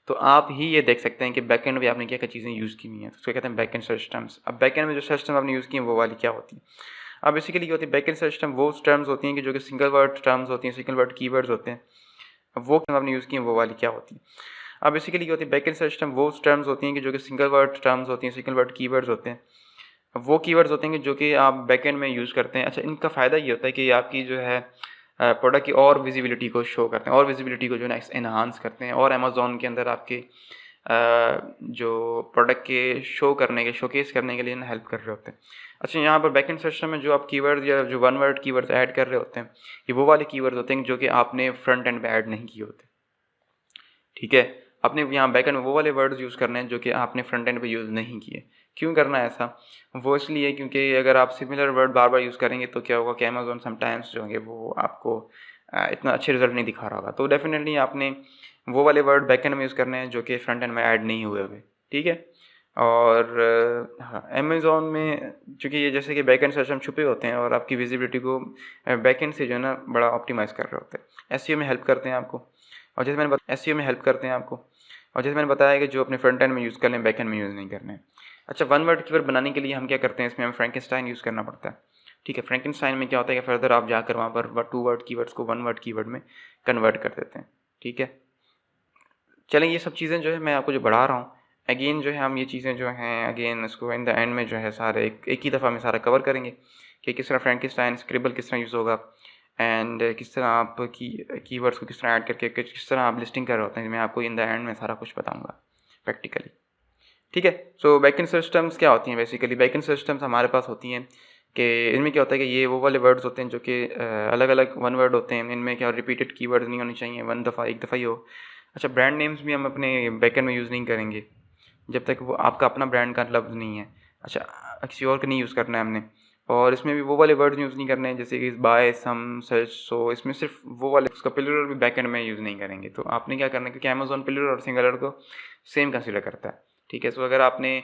तो आप ही ये देख सकते हैं कि बैक एंड में आपने क्या क्या चीज़ें यूज़ की हुई हैं। तो उसको कहते हैं बैक एंड सिस्टम्स। अब बैक एंड में जो सिस्टम आपने यूज़ की हैं वो वाली क्या होती है? अब बेसिकली क्या होती है, बैक एंड सिस्टम वो टर्म्स होती हैं कि जो कि सिंगल वर्ड टर्म्स होती हैं, सिंगल वर्ड कीवर्ड्स होते हैं। अब वो आपने यूज़ की हैं वो वाली क्या होती है? अब बेसिकली क्या होती है, बैक एंड सिस्टम वो टर्म्स होती हैं कि जो कि सिंगल वर्ड टर्म्स होती हैं, सिंगल वर्ड कीवर्ड्स होते हैं। अब वो कीवर्ड्स होते हैं कि जो कि आप बैक एंड में यूज़ करते हैं। अच्छा, इनका फ़ायदा ये होता है कि आपकी जो है प्रोडक्ट की और विजिबिलिटी को शो करते हैं और विजिबिलिटी को जो है ना एनहांस करते हैं और अमेज़ॉन के अंदर आपके जो प्रोडक्ट के शो करने के शोकेस करने के लिए ना हेल्प कर रहे होते हैं। अच्छा, यहाँ पर बैकएंड सिस्टम में जो आप कीवर्ड्स या जो वन वर्ड कीवर्ड्स ऐड कर रहे होते हैं, ये वो वाले कीवर्ड्स होते हैं जो कि आपने फ्रंट एंड पे ऐड नहीं किए होते। ठीक है, आपने यहाँ बैकएंड में वो वाले वर्ड्स यूज़ करने हैं जो कि आपने फ्रंट एंड पे यूज़ नहीं किए। क्यों करना है ऐसा? वो इसलिए क्योंकि अगर आप सिमिलर वर्ड बार बार यूज़ करेंगे तो क्या होगा कि अमेज़ॉन समटाइम्स जो होंगे वो आपको इतना अच्छे रिजल्ट नहीं दिखा रहा होगा। तो डेफिनेटली आपने वो वाले वर्ड बैकएंड में यूज़ करने हैं जो कि फ्रंट एंड में ऐड नहीं हुए हुए। ठीक है, और हाँ, अमेज़ॉन में चूँकि ये जैसे कि बैकएंड सिस्टम छुपे होते हैं और आपकी विजिबिलिटी को बैकएंड से जो है ना बड़ा ऑप्टिमाइज़ कर रहे होते हैं। एसईओ में हेल्प करते हैं आपको, और जैसे मैंने एसईओ में हेल्प करते हैं आपको, और जैसे मैंने बताया कि जो अपने फ्रंट एंड में यूज़ कर लें बैक एंड में यूज़ नहीं करने हैं। अच्छा, वन वर्ड कीवर्ड बनाने के लिए हम क्या करते हैं, इसमें हमें फ्रैंकेनस्टाइन यूज़ करना पड़ता है। ठीक है, फ्रैंकेनस्टाइन में क्या होता है कि फर्दर आप जाकर वहाँ पर टू वर्ड कीवर्ड्स को वन वर्ड कीवर्ड में कन्वर्ट कर देते हैं। ठीक है, चलें, ये सब चीज़ें जो है मैं आपको जो बढ़ा रहा हूँ, अगेन जो है हम ये चीज़ें जो हैं अगेन इसको इन द एंड में जो है सारे एक ही दफ़ा में सारा कवर करेंगे कि किस तरह फ्रैंकेनस्टाइन स्क्रिबल किस तरह यूज़ होगा एंड किस तरह आप कीवर्ड्स को किस तरह ऐड करके किस तरह आप लिस्टिंग कर रहे होते हैं। मैं आपको इन द एंड में सारा कुछ बताऊंगा प्रैक्टिकली। ठीक है, सो बैकएंड सिस्टम्स क्या होती हैं? बेसिकली बैकएंड सिस्टम्स हमारे पास होती हैं कि इनमें क्या होता है कि ये वो वाले वर्ड्स होते हैं जो कि अलग अलग वन वर्ड होते हैं। इनमें क्या रिपीटेड कीवर्ड्स नहीं होने चाहिए, वन दफ़ा एक दफ़ा ही हो। अच्छा, ब्रांड नेम्स भी हम अपने बैकएंड में यूज़ नहीं करेंगे जब तक वो आपका अपना ब्रांड का लफ्ज़ नहीं है। अच्छा, किसी और का नहीं यूज़ करना है हमने, और इसमें भी वो वाले वर्ड्स यूज़ नहीं करने हैं जैसे कि बाय, सम, सच, सो। इसमें सिर्फ वो वाले, उसका प्लूरल भी बैकएंड में यूज़ नहीं करेंगे। तो आपने क्या करना है, क्योंकि अमेज़ॉन प्लूरल और सिंगुलर को सेम कंसीडर करता है। ठीक है, सो अगर आपने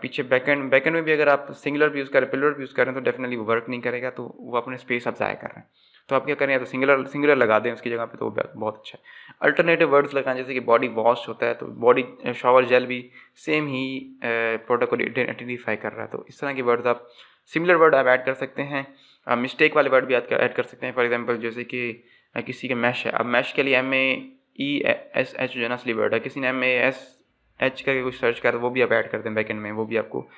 पीछे बैकएंड में भी अगर आप सिंगुलर भी यूज़ करें, प्लूरल भी यूज़ करें तो डेफिनेटली वो वर्क नहीं करेगा। तो वो अपने स्पेस आप ज़ाया कर रहे हैं। तो आप क्या करें, या तो सिंगुलर लगा दें उसकी जगह पे, तो बहुत अच्छा है। अल्टरनेटिव वर्ड्स लगाएं, जैसे कि बॉडी वॉश होता है तो बॉडी शॉवर जेल भी सेम ही प्रोडक्ट को आइडेंटिफाई कर रहा है। तो इस तरह के वर्ड्स आप सिमिलर वर्ड आप ऐड कर सकते हैं। मिस्टेक वाले वर्ड भी ऐड कर सकते हैं। फॉर एग्जांपल जैसे कि किसी का मैश है, अब मैश के लिए MEESH जो है ना असली वर्ड है, किसी ने MASH करके कुछ सर्च करा, वो भी आप ऐड करते हैं बैकएंड में, वो भी आपको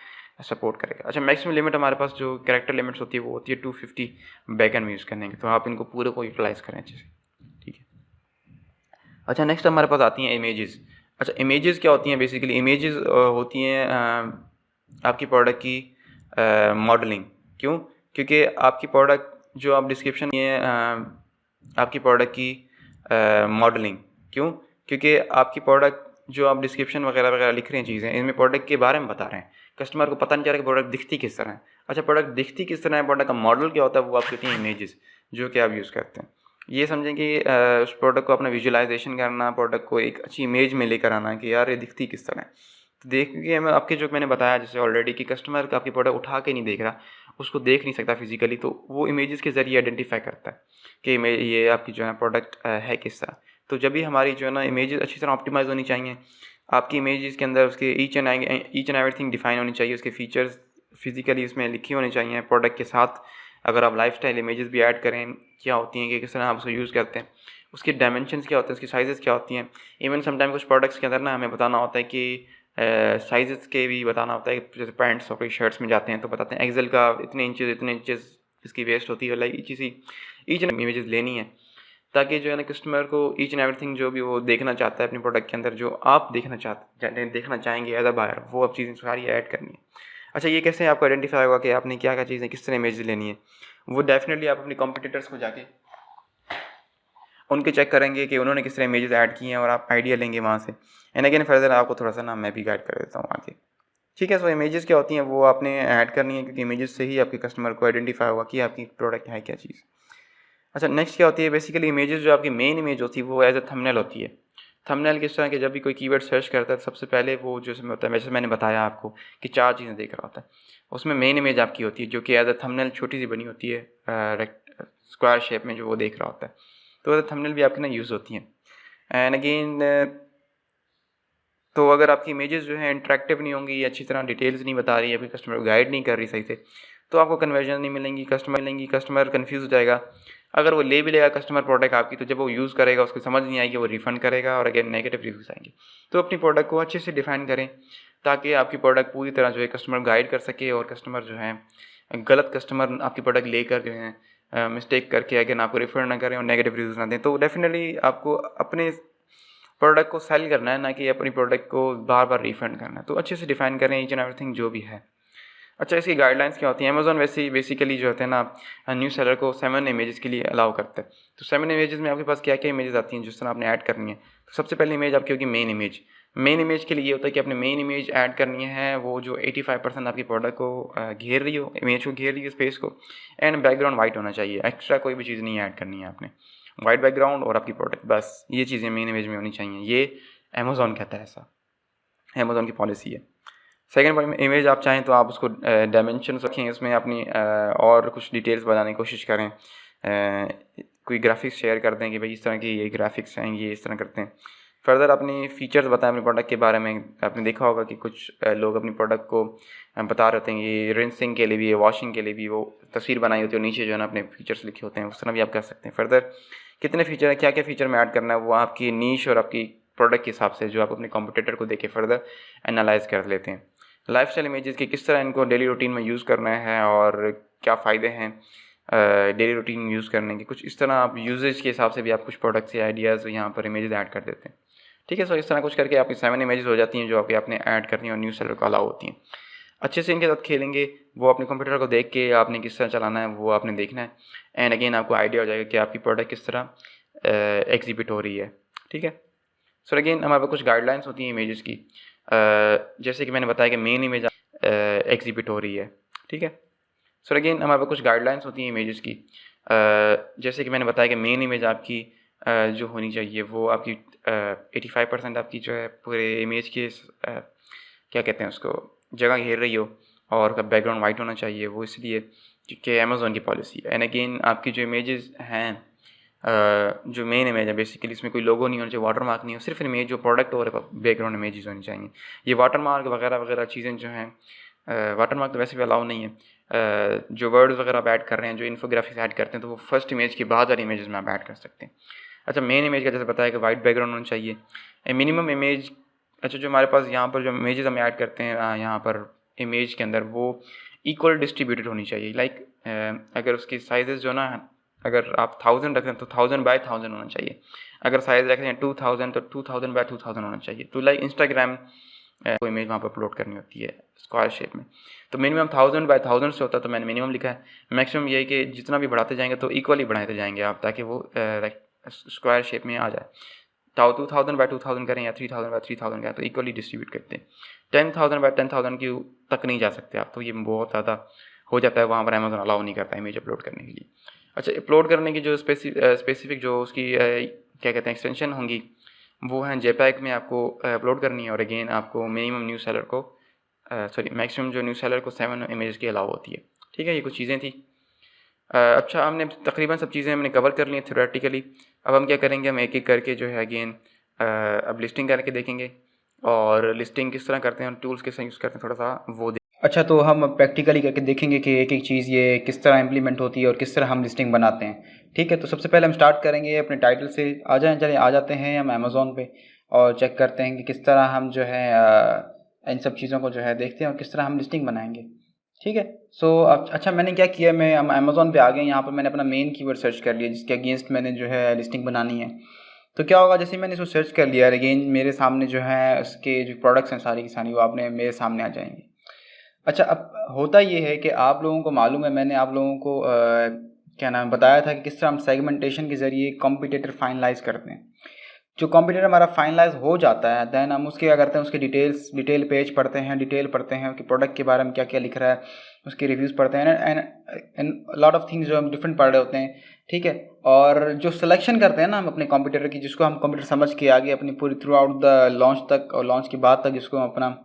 सपोर्ट करेगा। अच्छा, मैक्सिमम लिमिट हमारे पास जो कैरेक्टर लिमिट्स होती है वो होती है 250 बैकएंड में यूज़ करने की। तो आप इनको पूरे को यूटिलाइज़ करें अच्छे से। ठीक है, अच्छा, नेक्स्ट हमारे पास आती हैं इमेजेस। अच्छा, इमेजेस क्या होती हैं? बेसिकली इमेजेस होती हैं आपकी प्रोडक्ट की मॉडलिंग। क्यों? क्योंकि आपकी प्रोडक्ट जो आप डिस्क्रिप्शन में आपकी प्रोडक्ट की मॉडलिंग। क्यों? क्योंकि आपकी प्रोडक्ट जो आप डिस्क्रिप्शन वगैरह लिख रहे हैं चीज़ें, इनमें प्रोडक्ट के बारे में बता रहे हैं। कस्टमर को पता नहीं चल रहा कि प्रोडक्ट दिखती किस तरह है। अच्छा, प्रोडक्ट दिखती किस तरह है, प्रोडक्ट का मॉडल क्या होता है, वो आप कहते हैं इमेजेस, जो कि आप यूज़ करते हैं। ये समझें कि उस प्रोडक्ट को अपना विजुअलाइजेशन करना, प्रोडक्ट को एक अच्छी इमेज में लेकर आना कि यार ये दिखती किस तरह है। तो देखिए, मैं आपके जो मैंने बताया जैसे ऑलरेडी कि कस्टमर का आपकी प्रोडक्ट उठा के नहीं देख रहा, उसको देख नहीं सकता फिजिकली, तो वो इमेजेस के ज़रिए आइडेंटिफाई करता है कि ये आपकी जो है प्रोडक्ट है किस तरह। तो जब भी हमारी जो है ना इमेजेस अच्छी तरह ऑप्टिमाइज़ होनी चाहिए, आपकी इमेजेस के अंदर उसके ईच एंड एवरीथिंग डिफाइन होनी चाहिए, उसके फीचर्स फिजिकली उसमें लिखी होनी चाहिए प्रोडक्ट के साथ। अगर आप लाइफस्टाइल इमेजेस भी ऐड करें, क्या होती हैं कि किस तरह आप उसको यूज़ करते हैं, उसके डायमेंशंस क्या होते हैं, उसकी साइज़ेस क्या होती हैं। इवन समटाइम कुछ प्रोडक्ट्स के अंदर ना हमें बताना होता है कि साइज़ेस के भी बताना होता है। जैसे पैंट्स और शर्ट्स में जाते हैं तो बताते हैं एक्सेल का इतने इंचेस इसकी वेस्ट होती है। लाइक ईच एंड इमेजेस लेनी है ताकि जो है ना कस्टमर को ईच एंड एवरीथिंग जो भी वो देखना चाहता है अपने प्रोडक्ट के अंदर, जो आप देखना चाहेंगे एज अ बायर, वो अब चीज़ें सारी ऐड करनी है। अच्छा, ये कैसे आपको आइडेंटिफाई होगा कि आपने क्या चीज़ें किस तरह इमेज लेनी है? वो डेफिनेटली आप अपने कॉम्पिटिटर्स को जाके उनके चेक करेंगे कि उन्होंने किस तरह इमेजेस ऐड किए हैं, और आप आइडिया लेंगे वहाँ से। एंड अगेन फर्दर आपको थोड़ा सा ना मैं भी गाइड कर देता हूँ आगे। ठीक है, सो इमेजेस क्या होती हैं वो आपने ऐड करनी है, क्योंकि इमेजेस से ही आपके कस्टमर को आइडेंटिफाई होगा कि आपकी प्रोडक्ट है क्या चीज़। अच्छा, नेक्स्ट क्या होती है? बेसिकली इमेजेस जो आपकी मेन इमेज होती है वो एज अ थंबनेल होती है। थंबनेल किस तरह के, जब भी कोई कीवर्ड सर्च करता है तो सबसे पहले वो जो इसमें होता है, वैसे मैंने बताया आपको कि 4 चीज़ें देख रहा होता है, उसमें मेन इमेज आपकी होती है जो कि एज अ थंबनेल छोटी सी बनी होती है स्क्वायर शेप में, जो वो देख रहा होता है। तो एज अ थंबनेल भी आपकी ना यूज़ होती हैं। एंड अगेन तो अगर आपकी इमेजेस जो है इंटरेक्टिव नहीं होंगी, अच्छी तरह डिटेल्स नहीं बता रही है, फिर कस्टमर को गाइड नहीं कर रही सही से, तो आपको कन्वर्जन नहीं मिलेंगी, कस्टमर कंफ्यूज हो जाएगा। अगर वो ले भी लेगा कस्टमर प्रोडक्ट आपकी, तो जब वो यूज़ करेगा उसको समझ नहीं आएगी, वो रिफ़ंड करेगा और अगेन नेगेटिव रिव्यूज़ आएंगे। तो अपनी प्रोडक्ट को अच्छे से डिफ़ाइन करें ताकि आपकी प्रोडक्ट पूरी तरह जो है कस्टमर गाइड कर सके, और कस्टमर जो है गलत कस्टमर आपकी प्रोडक्ट लेकर जो है मिस्टेक करके अगेन आपको रिफंड ना करें और नेगेटिव रिव्यूज़ ना दें। तो डेफिनेटली आपको अपने प्रोडक्ट को सेल करना है, ना कि अपनी प्रोडक्ट को बार बार रिफंड करना है। तो अच्छे से डिफाइन करें ईच एंड एवरीथिंग जो भी है। अच्छा, इसकी गाइडलाइंस क्या होती है? अमेज़न वैसे ही बेसिकली जो होते हैं ना, न्यू सेलर को 7 इमेजेस के लिए अलाउ करता है। तो 7 इमेजेस में आपके पास क्या क्या इमेजेस आती हैं जिस तरह आपने ऐड करनी है? तो सबसे पहली इमेज आपकी होगी मेन इमेज। मेन इमेज के लिए ये होता है कि आपने मेन इमेज ऐड करनी है वो जो 85% आपकी प्रोडक्ट को घेर रही हो, इमेज को घेर रही है, स्पेस को, एंड बैकग्राउंड वाइट होना चाहिए। एक्स्ट्रा कोई भी चीज़ नहीं ऐड करनी है आपने। वाइट बैकग्राउंड और आपकी प्रोडक्ट, बस ये चीज़ें मेन इमेज में होनी चाहिए। ये अमेज़न कहता है ऐसा, अमेज़न की पॉलिसी है। सेकंड इमेज आप चाहें तो आप उसको डायमेंशंस रखें, इसमें अपनी और कुछ डिटेल्स बताने की कोशिश करें। कोई ग्राफिक्स शेयर कर दें कि भाई इस तरह की ये ग्राफिक्स हैं, ये इस तरह करते हैं। फर्दर अपनी फ़ीचर्स बताएं अपने प्रोडक्ट के बारे में। आपने देखा होगा कि कुछ लोग अपनी प्रोडक्ट को बता रहे होते हैं ये रिंसिंग के लिए भी है, वॉशिंग के लिए भी, वो तस्वीर बनाई होती है और नीचे जो है ना अपने फीचर्स लिखे होते हैं, उस तरह भी आप कर सकते हैं। फर्दर कितने फीचर हैं, क्या क्या फ़ीचर में ऐड करना है, वो आपकी नीश और आपकी प्रोडक्ट के हिसाब से जो आप अपने कॉम्पिटिटर को देके फर्दर एनालाइज कर लेते हैं। लाइफस्टाइल इमेजेस की किस तरह इनको डेली रूटीन में यूज़ करना है और क्या फ़ायदे हैं डेली रूटीन में यूज़ करने के, कुछ इस तरह आप यूजेज के हिसाब से भी आप कुछ प्रोडक्ट्स या आइडियाज़ यहाँ पर इमेजेस ऐड कर देते हैं। ठीक है, सो इस तरह कुछ करके आपकी 7 इमेजेस हो जाती हैं जो आपने ऐड करनी है और न्यू सेलर को अलाउ होती हैं। अच्छे से इनके साथ खेलेंगे, वो अपने कंप्यूटर को देख के आपने किस तरह चलाना है वो आपने देखना है, एंड अगेन आपको आइडिया हो जाएगा कि आपकी प्रोडक्ट किस तरह एग्जिबिट हो रही है। ठीक है, सो अगेन हमारे पास कुछ गाइडलाइंस होती हैं इमेजेस की। जैसे कि मैंने बताया कि मेन इमेज एग्जिबिट हो रही है। ठीक है, सो अगेन हमारे पास कुछ गाइडलाइंस होती हैं इमेजेस की। जैसे कि मैंने बताया कि मेन इमेज आपकी जो होनी चाहिए वो आपकी 85% आपकी जो है पूरे इमेज के क्या कहते हैं उसको, जगह घेर रही हो, और बैकग्राउंड वाइट होना चाहिए। वो इसलिए क्योंकि अमेज़न की पॉलिसी है। एंड अगेन आपकी जो इमेजेस हैं, जो मेन इमेज है बेसिकली इसमें कोई लोगो नहीं होना चाहिए, वाटर मार्क नहीं हो, सिर्फ इमेज जो प्रोडक्ट और बैकग्राउंड इमेजेस होनी चाहिए। ये वाटर मार्क वगैरह वगैरह चीज़ें जो हैं, वाटर मार्क तो वैसे भी अलाउ नहीं है। जो वर्ड्स वगैरह आप ऐड कर रहे हैं, जो इन्फोग्राफिक्स ऐड करते हैं, तो वो फर्स्ट इमेज की बाद वाली इमेजेस में आप ऐड कर सकते हैं। अच्छा, मेन इमेज का जैसे बताया कि वाइट बैकग्राउंड होना चाहिए। मिनिमम इमेज, अच्छा जो हमारे पास यहाँ पर जो इमेजेस हम ऐड करते हैं यहाँ पर इमेज के अंदर, वो इक्वल डिस्ट्रीब्यूटेड होनी चाहिए। लाइक अगर उसकी साइजेस जो ना, अगर आप 1000 रख रहे हैं तो 1000 बाय 1000 होना चाहिए। अगर साइज़ रख रहे हैं 2000 तो 2000 बाय 2000 होना चाहिए। तो लाइक इंस्टाग्राम को इमेज वहाँ पर अपलोड करनी होती है स्क्वायर शेप में, तो मिनिमम 1000 बाय 1000 से होता है, तो मैंने मिनिमम लिखा है। मैक्सिमम ये है कि जितना भी बढ़ाते जाएंगे तो इक्वली बढ़ाते जाएंगे आप, ताकि वो स्क्वायर शेप में आ जाए। 2000 बाय 2000 करें या 3000 बाय 3000 करें तो इक्वली डिस्ट्रीब्यूट करते हैं। 10,000 बाय 10,000 की तक नहीं जा सकते आप, तो ये बहुत ज़्यादा हो जाता है, वहाँ पर अमेज़न अलाउ नहीं करता इमेज अपलोड करने के लिए। अच्छा, अपलोड करने की जो स्पेसिफिक जो उसकी क्या कहते हैं एक्सटेंशन होंगी, वो हैं जेपैग में आपको अपलोड करनी है। और अगेन आपको मिनिमम न्यू सेलर को मैक्सिमम जो न्यू सेलर को 7 इमेज की अलाउ होती है। ठीक है, ये कुछ चीज़ें थी। अच्छा, हमने तकरीबन सब चीज़ें हमने कवर कर ली हैं थ्योरेटिकली। अब हम क्या करेंगे, हम एक एक करके जो है अगेन अब लिस्टिंग करके देखेंगे, और लिस्टिंग किस तरह करते हैं, टूल्स किस तरह यूज़ करते हैं, थोड़ा सा वो अच्छा, तो हम प्रैक्टिकली करके देखेंगे कि एक एक चीज़ ये किस तरह इम्प्लीमेंट होती है और किस तरह हम लिस्टिंग बनाते हैं। ठीक है, तो सबसे पहले हम स्टार्ट करेंगे अपने टाइटल से। चलिए आ जाते हैं हम अमेज़ॉन पे और चेक करते हैं कि किस तरह हम जो है इन सब चीज़ों को जो है देखते हैं और किस तरह हम लिस्टिंग बनाएंगे। ठीक है, सो अब अच्छा मैंने क्या किया, मैं अमेज़ॉन पे आ गए। यहाँ पर मैंने अपना मेन कीवर्ड सर्च कर लिया जिसके अगेंस्ट मैंने जो है लिस्टिंग बनानी है। तो क्या होगा, जैसे मैंने इसको सर्च कर लिया, अगेन मेरे सामने जो है उसके जो प्रोडक्ट्स हैं सारी की सारी वो आपने मेरे सामने आ जाएंगे। अच्छा, अब होता ये है कि आप लोगों को मालूम है, मैंने आप लोगों को क्या नाम बताया था कि किस तरह हम सेगमेंटेशन के ज़रिए कॉम्पिटिटर फाइनलाइज करते हैं। जो कॉम्पिटिटर हमारा फाइनलाइज हो जाता है, दैन हम उसके क्या करते हैं, उसके डिटेल पेज पढ़ते हैं, डिटेल पढ़ते हैं कि प्रोडक्ट के बारे में क्या क्या लिख रहा है, उसके रिव्यूज़ पढ़ते हैं, एंड लॉट ऑफ थिंग्स जो हम डिफरेंट पढ़ रहे होते हैं। ठीक है, और जो सिलेक्शन करते हैं ना हम अपने कॉम्पिटिटर की, जिसको हम कॉम्पिटिटर समझ के आगे अपनी पूरी थ्रू आउट द लॉन्च तक और लॉन्च के बाद तक जिसको हम अपना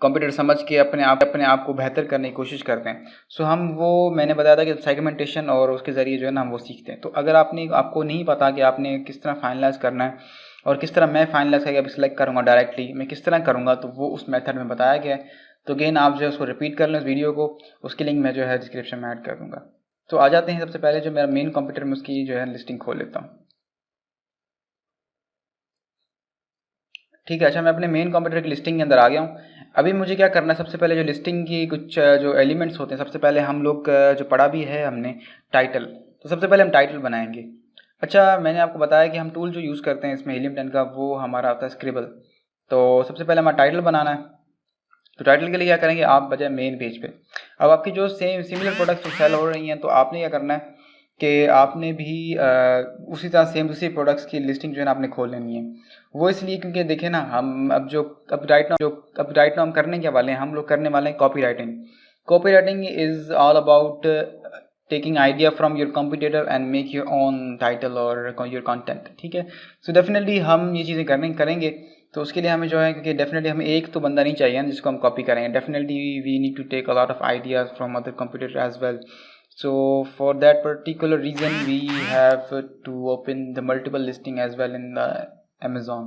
कंप्यूटर समझ के अपने आप को बेहतर करने की कोशिश करते हैं। सो हम वो मैंने बताया था कि सेगमेंटेशन और उसके ज़रिए जो है ना हम वो सीखते हैं। तो अगर आपको नहीं पता कि आपने किस तरह फाइनलाइज करना है और किस तरह मैं फाइनलाइज करके अभी सिलेक्ट करूँगा डायरेक्टली मैं किस तरह करूँगा, तो वो उस मेथड में बताया गया है। तो अगेन आप जो है उसको रिपीट कर लें उस वीडियो को, उसकी लिंक मैं जो है डिस्क्रिप्शन में ऐड कर दूँगा। तो आ जाते हैं, सबसे पहले जो मेरा मेन कंप्यूटर में उसकी जो है लिस्टिंग खोल लेता हूँ। ठीक है, अच्छा मैं अपने मेन कंप्यूटर की लिस्टिंग के अंदर आ गया हूँ। अभी मुझे क्या करना है, सबसे पहले जो लिस्टिंग की कुछ जो एलिमेंट्स होते हैं, सबसे पहले हम लोग जो पढ़ा भी है हमने टाइटल, तो सबसे पहले हम टाइटल बनाएंगे। अच्छा, मैंने आपको बताया कि हम टूल जो यूज़ करते हैं इसमें हीलियम 10 का, वो हमारा होता है स्क्रिबल। तो सबसे पहले हमारा टाइटल बनाना है। तो टाइटल के लिए क्या करेंगे, आप बजाय मेन पेज पे, अब आपकी जो सेम सिमिलर प्रोडक्ट्स जो सेल हो रही हैं, तो आपने क्या करना है कि आपने भी उसी तरह सेम दूसरी प्रोडक्ट्स की लिस्टिंग जो है ना आपने खोल लेनी है। वो इसलिए क्योंकि देखें ना, हम अब राइट नाउ हम करने क्या वाले हैं, हम लोग करने वाले हैं copy writing. Copy writing is all about taking idea from your computer and make your own title और योर कंटेंट, ठीक है। सो डेफिनेटली हम ये चीज़ें करेंगे। तो उसके लिए हमें जो है, क्योंकि डेफिनेटली हमें एक तो बंदा नहीं चाहिए ना जिसको हम कॉपी करेंगे, definitely we need to take a lot of ideas from other computer as well. So for that particular reason we have to open the multiple listing as well in the Amazon।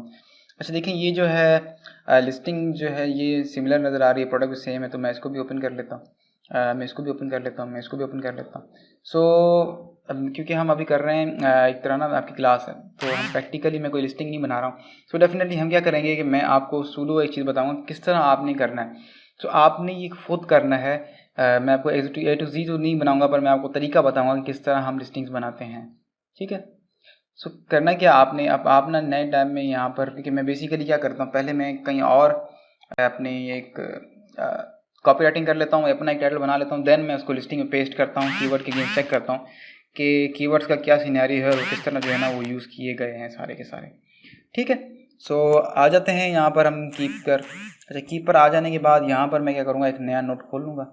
अच्छा देखिए, ये जो है लिस्टिंग जो है ये सिमिलर नज़र आ रही है, प्रोडक्ट भी सेम है, तो मैं इसको भी ओपन कर लेता हूँ, मैं इसको भी ओपन कर लेता हूँ, मैं इसको भी ओपन कर लेता हूँ। सो क्योंकि हम अभी कर रहे हैं एक तरह ना आपकी क्लास है, तो हम प्रैक्टिकली मैं कोई लिस्टिंग नहीं बना रहा हूँ। सो डेफिनेटली हम क्या करेंगे कि मैं आपको सुडो एक चीज़ बताऊँगा किस तरह आपने करना है। सो आपने ये खुद करना है। मैं आपको ए टू जी तो नहीं बनाऊंगा, पर मैं आपको तरीका बताऊंगा कि किस तरह हम लिस्टिंग्स बनाते हैं, ठीक है। सो करना क्या आपने, अब आप ना नए टाइम में यहाँ पर, क्योंकि मैं बेसिकली क्या करता हूँ, पहले मैं कहीं और अपने एक कॉपी राइटिंग कर लेता हूँ, अपना एक टाइटल बना लेता हूँ, देन मैं उसको लिस्टिंग में पेस्ट करता हूँ, कीवर्ड के गेम चेक करता हूँ कि कीवर्ड्स का क्या सिनेरियो है और किस तरह जो है ना वो यूज़ किए गए हैं सारे के सारे, ठीक है। सो आ जाते हैं यहाँ पर हम कीप कर। अच्छा, कीप पर आ जाने के बाद यहाँ पर मैं क्या करूँगा, एक नया नोट खोल लूँगा।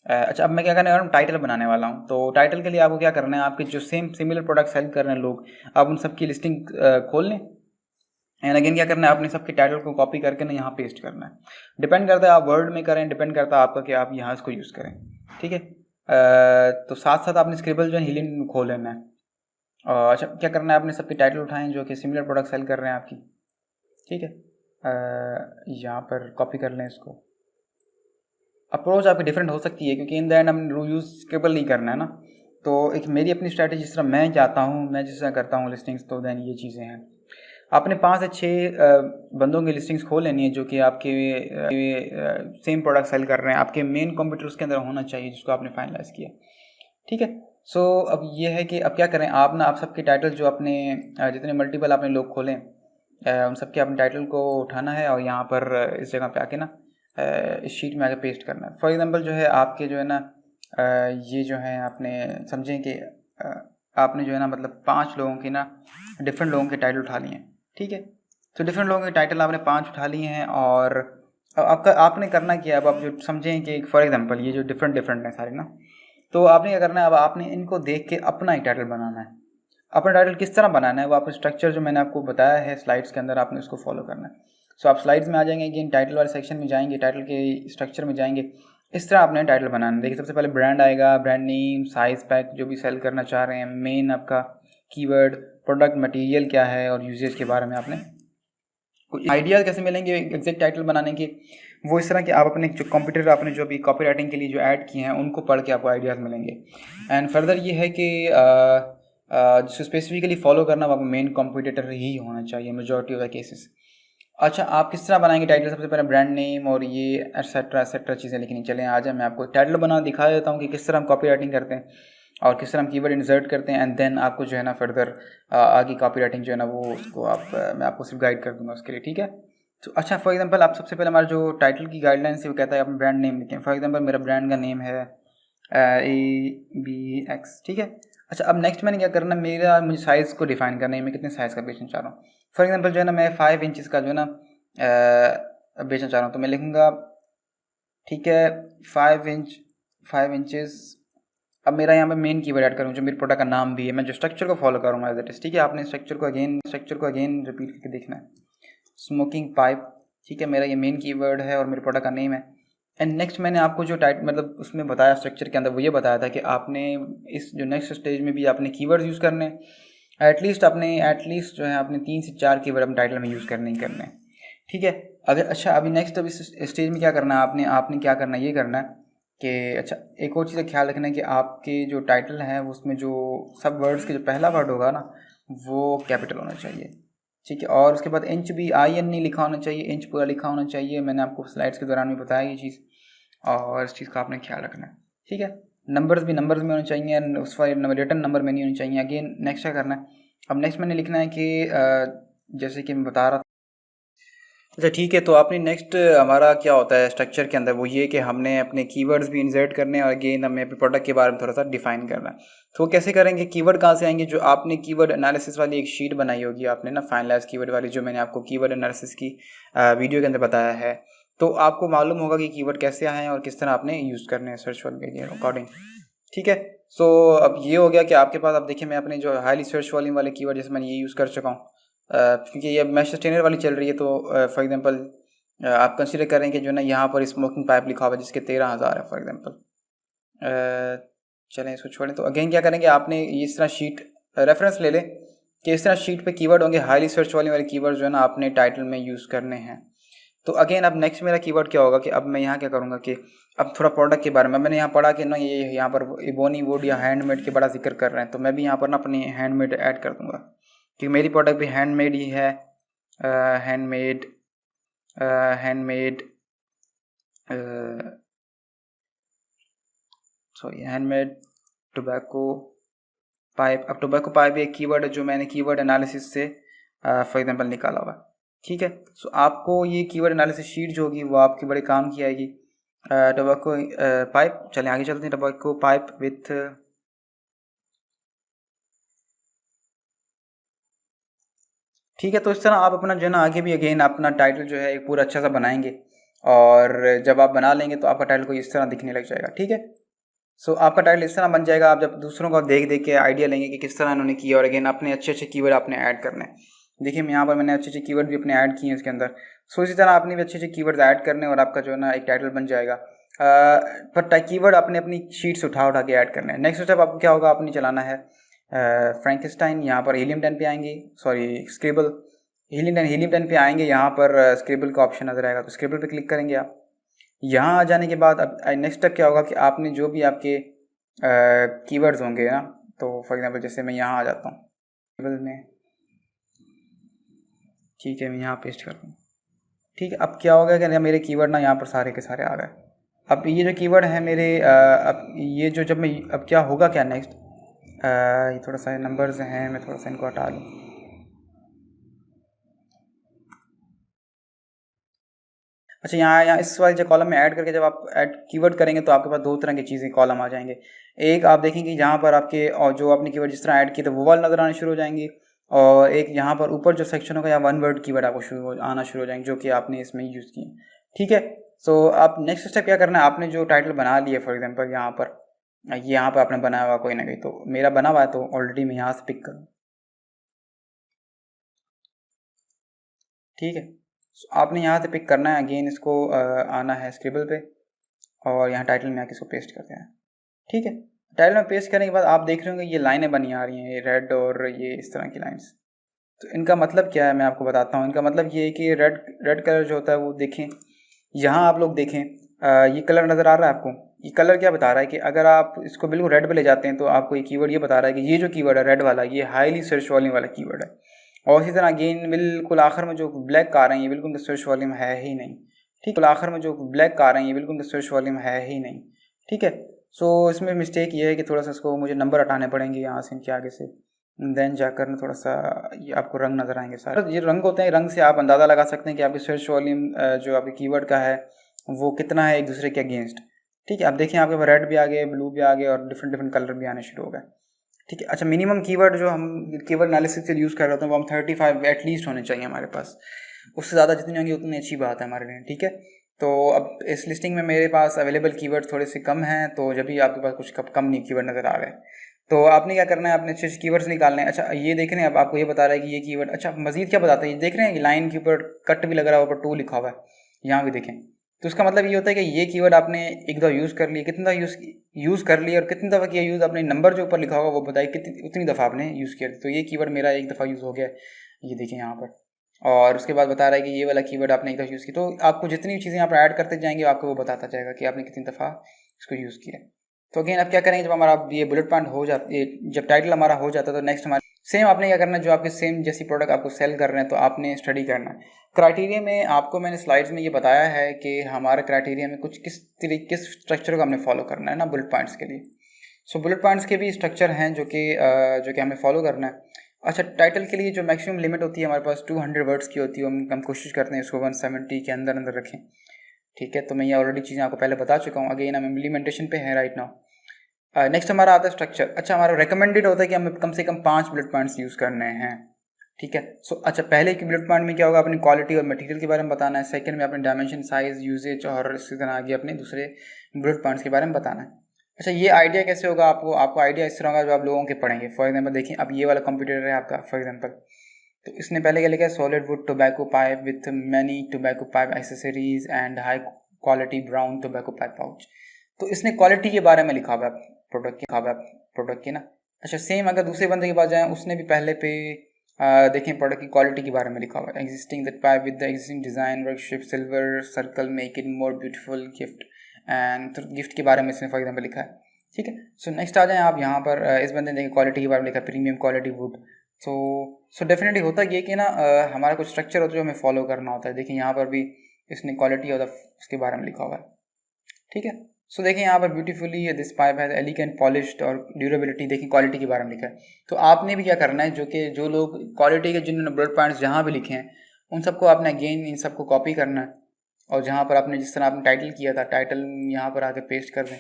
अच्छा, अब मैं क्या करने वाला हूँ, टाइटल बनाने वाला हूँ। तो टाइटल के लिए आपको क्या करना है, आपके जो सेम सिमिलर प्रोडक्ट सेल कर रहे हैं लोग, आप उन सबकी लिस्टिंग खोल लें, एंड अगेन क्या करना है, आपने सबके टाइटल को कॉपी करके ना यहाँ पेस्ट करना है। डिपेंड करता है आप वर्ड में करें, डिपेंड करता है आपका कि आप यहाँ इसको यूज़ करें, ठीक है। तो साथ साथ आपने स्क्रिबल जो है हीलियम खोल लेना है। अच्छा, क्या करना है, आपने सबके टाइटल उठाएं जो कि सिमिलर प्रोडक्ट सेल कर रहे हैं आपकी, ठीक है। यहाँ पर कॉपी कर लें इसको। अप्रोच आपकी डिफरेंट हो सकती है क्योंकि इन द एंड हम यूज़ स्क्रिबल नहीं करना है ना। तो एक मेरी अपनी स्ट्रैटेजी, जिस तरह मैं चाहता हूँ, मैं जिस तरह करता हूँ लिस्टिंग्स, तो दैन ये चीज़ें हैं। आपने 5 से 6 बंदों की लिस्टिंग्स खोल लेनी है जो कि आपके सेम प्रोडक्ट सेल कर रहे हैं, आपके मेन कंप्यूटर्स के अंदर होना चाहिए जिसको आपने फाइनलाइज किया, ठीक है। सो अब ये है कि अब क्या करें, आप सबके टाइटल जो अपने जितने मल्टीपल आपने लोग खोलें, उन सबके अपने टाइटल को उठाना है और यहाँ पर इस जगह पे आके ना इस शीट में आके पेस्ट करना है। फॉर एग्जांपल जो है आपके जो है ना ये जो है आपने समझें कि आपने जो है ना मतलब 5 लोगों की ना डिफरेंट लोगों के टाइटल उठा लिए हैं, ठीक है। तो डिफरेंट लोगों के टाइटल आपने 5 उठा लिए हैं और अब आपने करना क्या है, अब आप जो समझें कि फॉर एग्जांपल ये जो डिफरेंट डिफरेंट हैं सारे ना, तो आपने क्या करना है, अब आपने इनको देख के अपना एक टाइटल बनाना है। अपना टाइटल किस तरह बनाना है, वो आप स्ट्रक्चर जो मैंने आपको बताया है स्लाइड्स के अंदर, आपने उसको फॉलो करना है। सो आप स्लाइड्स में आ जाएंगे, अगेन टाइटल वाले सेक्शन में जाएंगे, टाइटल के स्ट्रक्चर में जाएंगे, इस तरह आपने टाइटल बनाना है। देखिए, सबसे पहले ब्रांड आएगा, ब्रांड नेम, साइज पैक जो भी सेल करना चाह रहे हैं, मेन आपका कीवर्ड, प्रोडक्ट मटेरियल क्या है और यूजेज के बारे में आपने कुछ आइडियाज़ कैसे मिलेंगे एग्जैक्ट टाइटल बनाने के, वो इस तरह कि आप अपने जो कंप्यूटर आपने जो भी कॉपी राइटिंग के लिए जो ऐड किए हैं उनको पढ़ के आपको आइडियाज़ मिलेंगे। एंड फर्दर ये है कि जिसको स्पेसिफिकली फॉलो करना वो मेन कंप्यूटर ही होना चाहिए मेजॉरिटी ऑफ द केसेस। अच्छा, आप किस तरह बनाएंगे टाइटल, सबसे पहले ब्रांड नेम और ये एटसेट्रा चीज़ें लिखनी। चलें आ जाए मैं आपको टाइटल बना दिखा देता हूँ कि किस तरह हम कॉपी राइटिंग करते हैं और किस तरह हम कीवर्ड इंसर्ट करते हैं, एंड देन आपको जो है ना फर्दर आगे कॉपी राइटिंग जो है ना वो उसको मैं आपको सिर्फ गाइड कर दूंगा उसके लिए, ठीक है। तो अच्छा, फॉर एग्जांपल आप सबसे पहले हमारा जो टाइटल की गाइडलाइंस है वो कहता है आप ब्रांड नेम लिखें। फॉर एग्जांपल मेरा ब्रांड का नेम है ABX, ठीक है। अच्छा, अब नेक्स्ट मैंने क्या करना, मुझे साइज़ को डिफाइन करना है, मैं कितने साइज़ का बेचना चाह रहा हूँ। फॉर एग्जांपल जो है ना मैं 5 इंचज़ का जो है ना बेचना चाह रहा हूँ, तो मैं लिखूँगा, ठीक है, 5 इंचज़। अब मेरा यहाँ पे मेन कीवर्ड ऐड करूँ जो मेरे प्रोडक्ट का नाम भी है, मैं जो स्ट्रक्चर को फॉलो करूँगा एज इट इज़, ठीक है। आपने स्ट्रक्चर को अगेन रिपीट करके देखना है। स्मोकिंग पाइप, ठीक है, मेरा ये मेन कीवर्ड है और मेरे प्रोडक्ट का नेम है। एंड नेक्स्ट मैंने आपको जो मतलब उसमें बताया स्ट्रक्चर के अंदर, वो ये बताया था कि आपने इस जो नेक्स्ट स्टेज में भी आपने कीवर्ड्स यूज़ करने, एटलीस्ट जो है आपने 3 से 4 कीवर्ड अपने टाइटल में यूज़ करने ही करने, ठीक है। अगर अच्छा अभी नेक्स्ट अब इस स्टेज में क्या करना है, आपने क्या करना है, ये करना है कि अच्छा एक और चीज़ का ख्याल रखना है कि आपके जो टाइटल है उसमें जो सब वर्ड्स के जो पहला वर्ड होगा ना वो कैपिटल होना चाहिए, ठीक है। और उसके बाद इंच भी IN नहीं लिखा होना चाहिए, इंच पूरा लिखा होना चाहिए। मैंने आपको स्लाइड्स के दौरान भी बताया ये चीज़, और इस चीज़ का आपने ख्याल रखना है। ठीक है। नंबर्स भी नंबर्स में होने चाहिए, उस पर रिटर्न नंबर में नहीं होने चाहिए। अगेन नेक्स्ट क्या करना है, अब नेक्स्ट मैंने लिखना है कि जैसे कि मैं बता रहा था। अच्छा ठीक है, तो आपने नेक्स्ट हमारा क्या होता है स्ट्रक्चर के अंदर, वो ये कि हमने अपने कीवर्ड्स भी इंसर्ट करने हैं और अगेन हमें अपने प्रोडक्ट के बारे में थोड़ा सा डिफाइन करना है। तो वो कैसे करेंगे, कीवर्ड कहाँ से आएंगे, जो आपने कीवर्ड एनालिसिस वाली एक शीट बनाई होगी आपने ना, फाइनलाइज कीवर्ड वाली, जो मैंने आपको कीवर्ड एनालिसिस की वीडियो के अंदर बताया है। तो आपको मालूम होगा कि कीवर्ड कैसे आए हैं और किस तरह आपने यूज़ करने हैं सर्च वाले के अकॉर्डिंग। ठीक है। सो अब ये हो गया कि आपके पास, अब देखिए मैं अपने जो हाईली सर्च वॉल्यूम वाले कीवर्ड जैसे मैंने ये यूज़ कर चुका हूँ, क्योंकि ये मैश सस्टेनर वाली चल रही है। तो फॉर एग्जांपल आप कंसीडर करें कि जो ना यहाँ पर स्मोकिंग पाइप लिखा हुआ है जिसके 13,000 है फॉर एग्जांपल। चलें इसको छोड़ें। तो अगेन क्या करेंगे, आपने इस तरह शीट रेफरेंस ले लें कि इस तरह शीट पे कीवर्ड होंगे, हाईली सर्च वाले कीवर्ड जो है ना आपने टाइटल में यूज़ करने हैं। तो अगेन अब नेक्स्ट मेरा कीवर्ड क्या होगा कि अब मैं यहाँ क्या करूँगा कि अब थोड़ा प्रोडक्ट के बारे में, मैंने यहाँ पढ़ा कि ना ये यहाँ पर इबोनी वुड या हैंडमेड के बड़ा जिक्र कर रहे हैं, तो मैं भी यहाँ पर ना अपनी हैंडमेड ऐड कर दूँगा, क्योंकि मेरी प्रोडक्ट भी हैंडमेड ही है। Handmade handmade sorry handmade tobacco pipe. अब टोबैको पाइप एक कीवर्ड है जो मैंने कीवर्ड एनालिसिस से फॉर एग्जांपल निकाला हुआ। ठीक है। सो आपको ये कीवर्ड एनालिसिस शीट जो होगी वो आपकी बड़े काम की आएगी। टोबैको पाइप, चलें आगे चलते हैं। टोबैको पाइप विथ ठीक है। तो इस तरह आप अपना जो है ना आगे भी अगेन अपना टाइटल जो है एक पूरा अच्छा सा बनाएंगे, और जब आप बना लेंगे तो आपका टाइटल को इस तरह दिखने लग जाएगा। ठीक है। सो आपका टाइटल इस तरह बन जाएगा, आप जब दूसरों को देख देख के आइडिया लेंगे कि किस तरह इन्होंने किया, और अगेन अपने अच्छे अच्छे कीवर्ड आपने ऐड करने हैं। देखिए मैं यहाँ पर मैंने अच्छे अच्छे कीवर्ड भी अपने ऐड किए हैं इसके अंदर। सो इसी तरह आपने भी अच्छे अच्छे कीवर्ड्स ऐड करने और आपका जो है ना एक टाइटल बन जाएगा। पर कीवर्ड आपने अपनी शीट से उठा उठा के ऐड करना है। नेक्स्ट स्टेप आपको क्या होगा, आपने चलाना है फ्रैंकेस्टाइन। यहाँ पर हीलियम 10 पे आएंगे, सॉरी स्क्रिबल, हीलियम 10 पे आएंगे। यहाँ पर स्क्रिबल का ऑप्शन नजर आएगा, तो स्क्रिबल पे क्लिक करेंगे आप। यहाँ आ जाने के बाद अब नेक्स्ट स्टेप क्या होगा कि आपने जो भी आपके कीवर्ड्स होंगे ना, तो फॉर एग्जांपल जैसे मैं यहाँ आ जाता हूँ कीवर्ड में, ठीक है, मैं यहाँ पेस्ट करता हूँ। ठीक है। अब क्या होगा कि मेरे कीवर्ड ना यहाँ पर सारे के सारे आ गए। अब ये जो कीवर्ड है मेरे अब ये जो जब मैं अब क्या होगा क्या नेक्स्ट, ये थोड़ा सा नंबर्स हैं, मैं थोड़ा सा इनको हटा लूँ। अच्छा यहाँ इस वाले जो कॉलम में ऐड करके जब आप ऐड कीवर्ड करेंगे तो आपके पास दो तरह की चीज़ें कॉलम आ जाएंगे। एक आप देखेंगे जहाँ पर आपके और जो आपने कीवर्ड जिस तरह ऐड किए थे वो वाले नज़र आने शुरू हो जाएंगे, और एक यहाँ पर ऊपर जो सेक्शन होगा या वन वर्ड कीवर्ड आपको आना शुरू हो जाएंगे जो कि आपने इसमें यूज़ किए। ठीक है। सो आप नेक्स्ट स्टेप क्या करना है, आपने जो टाइटल बना लिया फॉर एग्जाम्पल यहाँ पर आपने बनाया हुआ कोई ना कोई, तो मेरा बना हुआ है तो ऑलरेडी मैं यहाँ से पिक करूँ। ठीक है। आपने यहाँ से पिक करना है, अगेन इसको आना है स्क्रिबल पे, और यहाँ टाइटल में आके इसको पेस्ट करते हैं। ठीक है। टाइटल में पेस्ट करने के बाद आप देख रहे होंगे ये लाइनें बनी आ रही हैं, ये रेड और ये इस तरह की लाइंस। तो इनका मतलब क्या है मैं आपको बताता हूँ। इनका मतलब ये है कि रेड रेड कलर जो होता है वो देखें, यहाँ आप लोग देखें ये कलर नज़र आ रहा है आपको। ये कलर क्या बता रहा है कि अगर आप इसको बिल्कुल रेड पे ले जाते हैं तो आपको ये कीवर्ड ये बता रहा है कि ये जो कीवर्ड है रेड वाला, ये हाईली सर्च वॉल्यूम वाला कीवर्ड है। और इसी तरह अगेन बिल्कुल आखिर में जो ब्लैक आ रहे हैं ये बिल्कुल सर्च वॉल्यूम है ही नहीं। ठीक है। आखिर में जो ब्लैक आ रहे हैं ये बिल्कुल सर्च वॉल्यूम है ही नहीं। ठीक है। सो इसमें मिस्टेक ये है कि थोड़ा सा इसको मुझे नंबर हटाने पड़ेंगे यहाँ से, इनके आगे से, देन जाकर ना थोड़ा सा ये आपको रंग नज़र आएंगे सारे। ये रंग होते हैं, रंग से आप अंदाज़ा लगा सकते हैं कि आपकी सर्च वॉल्यूम जो आपके कीवर्ड का है वो कितना है एक दूसरे के अगेंस्ट। ठीक है। आप देखिए आपके पास रेड भी आ गए, ब्लू भी आ गए, और डिफरेंट डिफरेंट कलर भी आने शुरू हो गए। ठीक है। अच्छा मिनिमम कीवर्ड जो हम कीवर्ड एनालिसिस से यूज़ कर रहे होते हैं वो हम 35 एटलीस्ट होने चाहिए हमारे पास। उससे ज़्यादा जितनी होंगी उतनी अच्छी बात है हमारे लिए। ठीक है। तो अब इस लिस्टिंग में मेरे पास अवेलेबल कीवर्ड थोड़े से कम हैं, तो जब भी आपके पास कुछ कम नहीं कीवर्ड नज़र आ रहे हैं तो आपने क्या करना है, आपने अच्छे अच्छे कीवर्ड्स निकालने हैं। अच्छा ये देख रहे हैं अब आपको ये बता रहा है कि ये कीवर्ड, अच्छा मजीद क्या बताता है ये देख रहे हैं कि लाइन के ऊपर कट भी लग रहा है, ऊपर 2 लिखा हुआ है, यहाँ भी देखें। तो इसका मतलब ये होता है कि ये कीवर्ड आपने एक दफ़ा यूज़ कर लिया, कितनी दफ़ा यूज़ कर लिया और कितनी दफ़ा किया यूज़, आपने नंबर जो ऊपर लिखा होगा वो बताइए कितनी उतनी दफ़ा आपने यूज़ किया। तो ये कीवर्ड मेरा एक दफ़ा यूज़ हो गया, ये देखें यहाँ पर। और उसके बाद बता रहा है कि ये वाला कीवर्ड आपने एक दफ़ा यूज़ की। तो आपको जितनी चीज़ें यहाँ पर ऐड करते जाएंगे आपको वो बताता जाएगा कि आपने कितनी दफ़ा इसको यूज़ किया। तो अगेन अब क्या करेंगे, जब हमारा ये बुलेट पॉइंट हो जाती है, जब टाइटल हमारा हो जाता है तो नेक्स्ट हमारा सेम आपने क्या करना है, जो आपके सेम जैसी प्रोडक्ट आपको सेल कर रहे हैं तो आपने स्टडी करना है। क्राइटेरिया में आपको मैंने स्लाइड्स में ये बताया है कि हमारे क्राइटेरिया में कुछ किस तरीके किस स्ट्रक्चर को हमने फॉलो करना है ना बुलेट पॉइंट्स के लिए। सो बुलेट पॉइंट्स के भी स्ट्रक्चर हैं जो कि हमें फॉलो करना है। अच्छा, टाइटल के लिए जो मैक्सिमम लिमिट होती है हमारे पास 200 वर्ड्स की होती है, हम कोशिश करते हैं इसको 170 के अंदर अंदर रखें। ठीक है, तो मैं ये ऑलरेडी चीज़ें आपको पहले बता चुका हूँ। अगेन हम इम्प्लीमेंटेशन पे हैं राइट नाउ। नेक्स्ट हमारा आता है स्ट्रक्चर। अच्छा, हमारा रिकमेंडेड होता है कि हमें कम से कम 5 बुलेट पॉइंट्स यूज़ करने हैं। ठीक है, सो अच्छा, पहले की बुलेट पॉइंट में क्या होगा, अपनी क्वालिटी और मटेरियल के बारे में बताना है। सेकंड में अपने डायमेंशन, साइज, यूजेज और इसी तरह आगे अपने दूसरे बुलेट पॉइंट्स के बारे में बताना है। अच्छा, ये आइडिया कैसे होगा, आपको आइडिया इस तरह होगा जो आप लोगों के पढ़ेंगे। फॉर एग्जाम्पल देखिए, अब ये वाला कंप्यूटर है आपका फॉर एग्जाम्पल, तो इसने पहले क्या लिखा है, solid wood tobacco pipe with many tobacco pipe accessories and high quality brown tobacco pipe pouch. तो इसने क्वालिटी के बारे में लिखा हुआ है प्रोडक्ट की ना। अच्छा, सेम अगर दूसरे बंदे के पास जाएँ, उसने भी पहले पे देखें प्रोडक्ट की क्वालिटी के बारे में लिखा हुआ है, existing that pipe with the existing design worship silver circle make it more beautiful gift and, तो गिफ्ट के बारे में इसने फॉर एग्जाम्पल लिखा है। ठीक है, सो नेक्स्ट आ जाएँ आप यहाँ पर, इस बंदे ने देखिए क्वालिटी के बारे में लिखा है, premium quality would. So definitely होता ये कि ना हमारा कुछ स्ट्रक्चर होता है जो हमें फॉलो करना होता है। देखिए यहाँ पर भी इसने क्वालिटी और उसके बारे में लिखा हुआ है। ठीक है, सो देखिए यहाँ पर ब्यूटीफुली दिस पाइप है एलिगेंट पॉलिश्ड और ड्यूरेबिलिटी, देखिए क्वालिटी के बारे में लिखा है। तो आपने भी क्या करना है, जो लोग क्वालिटी के जिन्होंने बुलेट पॉइंट्स जहाँ भी लिखे हैं उन सबको आपने अगेन इन सबको कॉपी करना है, और जहाँ पर आपने जिस तरह आपने टाइटल किया था, टाइटल यहाँ पर आके पेस्ट कर दें।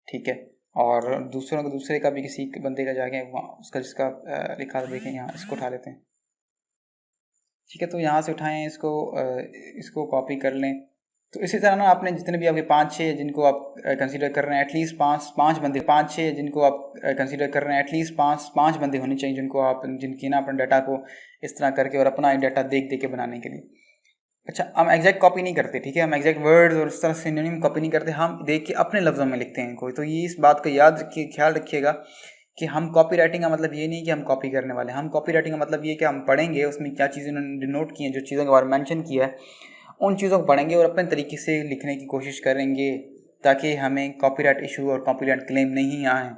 ठीक है, और दूसरे का भी किसी बंदे का जाके वहाँ उसका जिसका लिखा था, देखें यहाँ इसको उठा लेते हैं। ठीक है, तो यहाँ से उठाएं इसको कॉपी कर लें। तो इसी तरह ना आपने जितने भी आपके 5-6 जिनको आप कंसीडर कर रहे हैं, एटलीस्ट पाँच बंदे 5-6 जिनको आप कंसीडर कर रहे हैं, एटलीस्ट पाँच बंदे होने चाहिए जिनकी ना अपने डाटा को इस तरह करके और अपना डाटा देख के बनाने के लिए। अच्छा, हम एग्जैक्ट कॉपी नहीं करते। ठीक है, हम एग्जैक्ट वर्ड्स और इस तरह सिनोनिम कॉपी नहीं करते, हम देख के अपने लफ्ज़ों में लिखते हैं कोई। तो ये इस बात का याद रखिए, ख्याल रखिएगा कि हम कॉपी राइटिंग का मतलब ये नहीं कि हम कॉपी करने वाले हैं। हम कॉपी राइटिंग का मतलब ये कि हम पढ़ेंगे उसमें क्या चीज़ें उन्होंने डिनोट की हैं, जो चीज़ों के बारे में मेंशन किया है, उन चीज़ों को पढ़ेंगे और अपने तरीके से लिखने की कोशिश करेंगे ताकि हमें कॉपीराइट इशू और कॉपीराइट क्लेम नहीं आए।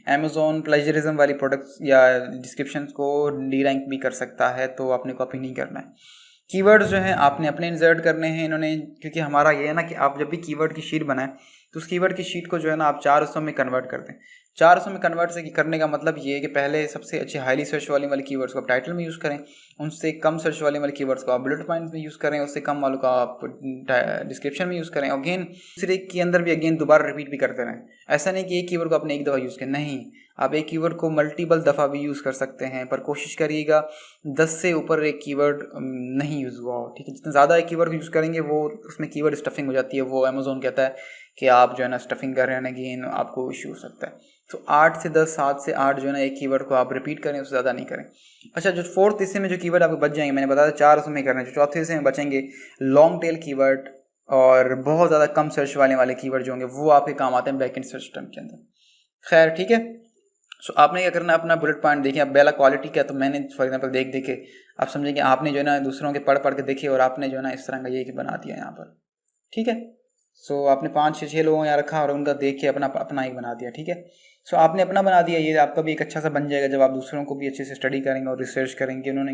अमेज़ॉन प्लेजरिज्म वाली प्रोडक्ट्स या डिस्क्रिप्शन को डी रैंक भी कर सकता है, तो आपने कॉपी नहीं करना है। कीवर्ड्स जो हैं आपने अपने इंसर्ट करने हैं इन्होंने, क्योंकि हमारा ये है ना कि आप जब भी कीवर्ड की शीट बनाएं तो उस कीवर्ड की शीट को जो है ना आप 4 हिस्सों में कन्वर्ट कर दें। 4 हिस्सों में कन्वर्ट से करने का मतलब ये है कि पहले सबसे अच्छे हाईली सर्च वाले कीवर्ड्स को आप टाइटल में यूज़ करें, उनसे कम सर्च वाले कीवर्ड्स को आप बुलेट पॉइंट में यूज़ करें, उससे कम वालों का आप डिस्क्रिप्शन में यूज़ करें। अगेन दूसरे के अंदर भी अगेन दोबारा रिपीट भी करते रहें। ऐसा नहीं कि एक कीवर्ड को आपने एक दफ़ा यूज़ किया, नहीं, आप एक कीवर्ड को मल्टीपल दफ़ा भी यूज़ कर सकते हैं, पर कोशिश करिएगा 10 से ऊपर एक कीवर्ड नहीं यूज़ हुआ हो। ठीक है, जितना ज़्यादा एक कीवर्ड यूज़ करेंगे वो उसमें कीवर्ड स्टफिंग हो जाती है, वो अमेज़ॉन कहता है कि आप जो है ना स्टफिंग कर रहे हैं, अगेन आपको इशू हो सकता है। तो 8 से 10, 7 से 8 जो है ना एक कीवर्ड को आप रिपीट करें, उससे ज़्यादा नहीं करें। अच्छा, जो फोर्थ हिस्से में जो कीवर्ड आपको बच जाएंगे, मैंने बताया 4 उसमें करना है, जो चौथे हिस्से में बचेंगे लॉन्ग टेल कीवर्ड और बहुत ज़्यादा कम सर्च वाले कीवर्ड जो होंगे वो आपके काम आते हैं बैक एंड सर्च टर्म के अंदर। खैर ठीक है, सो आपने क्या करना है, अपना बुलेट पॉइंट देखिए। अब पहला क्वालिटी क्या, तो मैंने फॉर एग्जांपल देख के आप समझे कि आपने जो है ना दूसरों के पढ़ के देखे और आपने जो है ना इस तरह का ये बना दिया यहाँ पर। ठीक है, सो आपने 5-6 लोगों यहाँ रखा और उनका देख के अपना एक बना दिया। ठीक है, सो आपने अपना बना दिया, ये आपका भी एक अच्छा सा बन जाएगा जब आप दूसरों को भी अच्छे से स्टडी करेंगे और रिसर्च करेंगे उन्होंने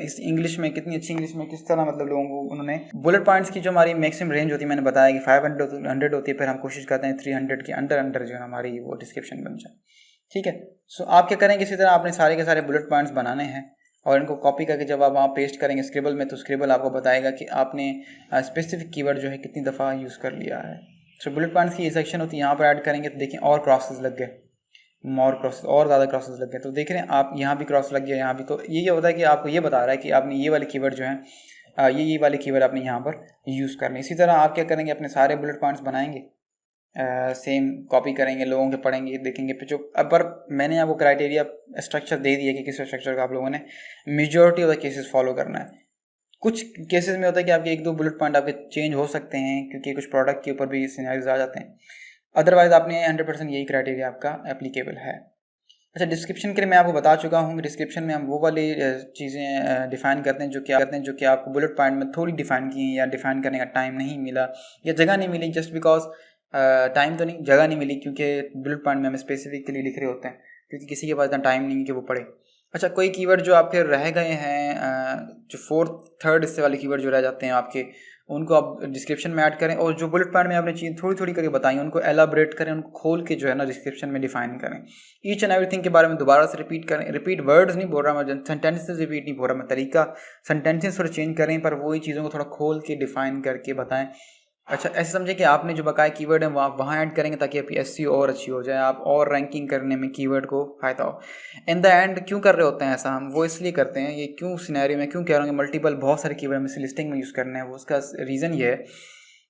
इस इंग्लिश में कितनी अच्छी इंग्लिश में किस तरह मतलब लोगों को उन्होंने बुलेट पॉइंट्स की जो हमारी मैक्सिमम रेंज होती है, मैंने बताया कि 500 होती है, फिर हम कोशिश करते हैं 300 के अंडर जो है हमारी वो डिस्क्रिप्शन बन जाए। ठीक है, सो आप क्या करेंगे, इसी तरह आपने सारे के सारे बुलेट पॉइंट्स बनाने हैं और इनको कॉपी करके जब आप वहाँ पेस्ट करेंगे स्क्रिबल में, तो स्क्रिबल आपको बताएगा कि आपने स्पेसिफिक कीवर्ड जो है कितनी दफ़ा यूज़ कर लिया है। सो बुलेट पॉइंट्स की ये सेक्शन होती है, यहाँ पर ऐड करेंगे तो देखें और क्रॉसेस लग गए, और ज़्यादा क्रॉसेस लग गए। तो देख रहे हैं आप, यहाँ भी क्रॉस लग गया, यहाँ भी। तो ये होता है कि आपको ये बता रहा है कि आपने ये वाले कीवर्ड जो हैं ये वाले कीवर्ड आपने यहाँ पर यूज़ करने। इसी तरह आप क्या करेंगे, अपने सारे बुलेट पॉइंट्स बनाएंगे, सेम कॉपी करेंगे, लोगों के पढ़ेंगे, देखेंगे जो पर मैंने आपको क्राइटेरिया स्ट्रक्चर दे दिया कि किस स्ट्रक्चर का आप लोगों ने majority of the cases follow करना है। कुछ केसेस में होता है कि आपके 1-2 बुलेट पॉइंट आपके चेंज हो सकते हैं क्योंकि कुछ प्रोडक्ट के ऊपर भी सिनेरियोज आ जाते हैं, अदरवाइज आपने 100% यही क्राइटेरिया आपका एप्लीकेबल है। अच्छा, डिस्क्रिप्शन के लिए मैं आपको बता चुका हूँ कि डिस्क्रिप्शन में हम वो वाली चीज़ें डिफ़ाइन करते हैं जो कि आपको बुलेट पॉइंट में थोड़ी डिफ़ाइन की हैं या डिफ़ाइन करने का टाइम नहीं मिला या जगह नहीं मिली, जस्ट बिकॉज टाइम तो नहीं, जगह नहीं मिली, क्योंकि बुलेट पॉइंट में हम स्पेसिफिकली लिख रहे होते हैं, क्योंकि किसी के पास इतना टाइम नहीं है कि वो पढ़े। अच्छा, कोई कीवर्ड जो आपके रह गए हैं, जो फोर्थ थर्ड इससे वाले कीवर्ड जो रह जाते हैं आपके, उनको आप डिस्क्रिप्शन में ऐड करें, और जो बुलेट पॉइंट में आपने चीज़ थोड़ी थोड़ी करके बताई उनको एलाबरेट करें, उनको खोल के जो है ना डिस्क्रिप्शन में डिफाइन करें। ईच एंड एवरीथिंग के बारे में दोबारा से रिपीट करें। रिपीट वर्ड्स नहीं बोल रहा मैं, सेंटेंसेस रिपीट नहीं बोल रहा मैं, तरीका सेंटेंसेस थोड़ा चेंज करें, पर वही चीज़ों को थोड़ा खोल के डिफाइन करके बताएं। अच्छा, ऐसे समझे कि आपने जो बकाया कीवर्ड है वहाँ ऐड करेंगे ताकि आपकी एसईओ और अच्छी हो जाए, आप और रैंकिंग करने में कीवर्ड को फ़ायदा हो। इन द एंड क्यों कर रहे होते हैं ऐसा हम, वो इसलिए करते हैं, ये क्यों सिनेरियो में क्यों कह रहा हूँ कि मल्टीपल बहुत सारे कीवर्ड में से लिस्टिंग में यूज़ करने हैं, वो उसका रीज़न ये है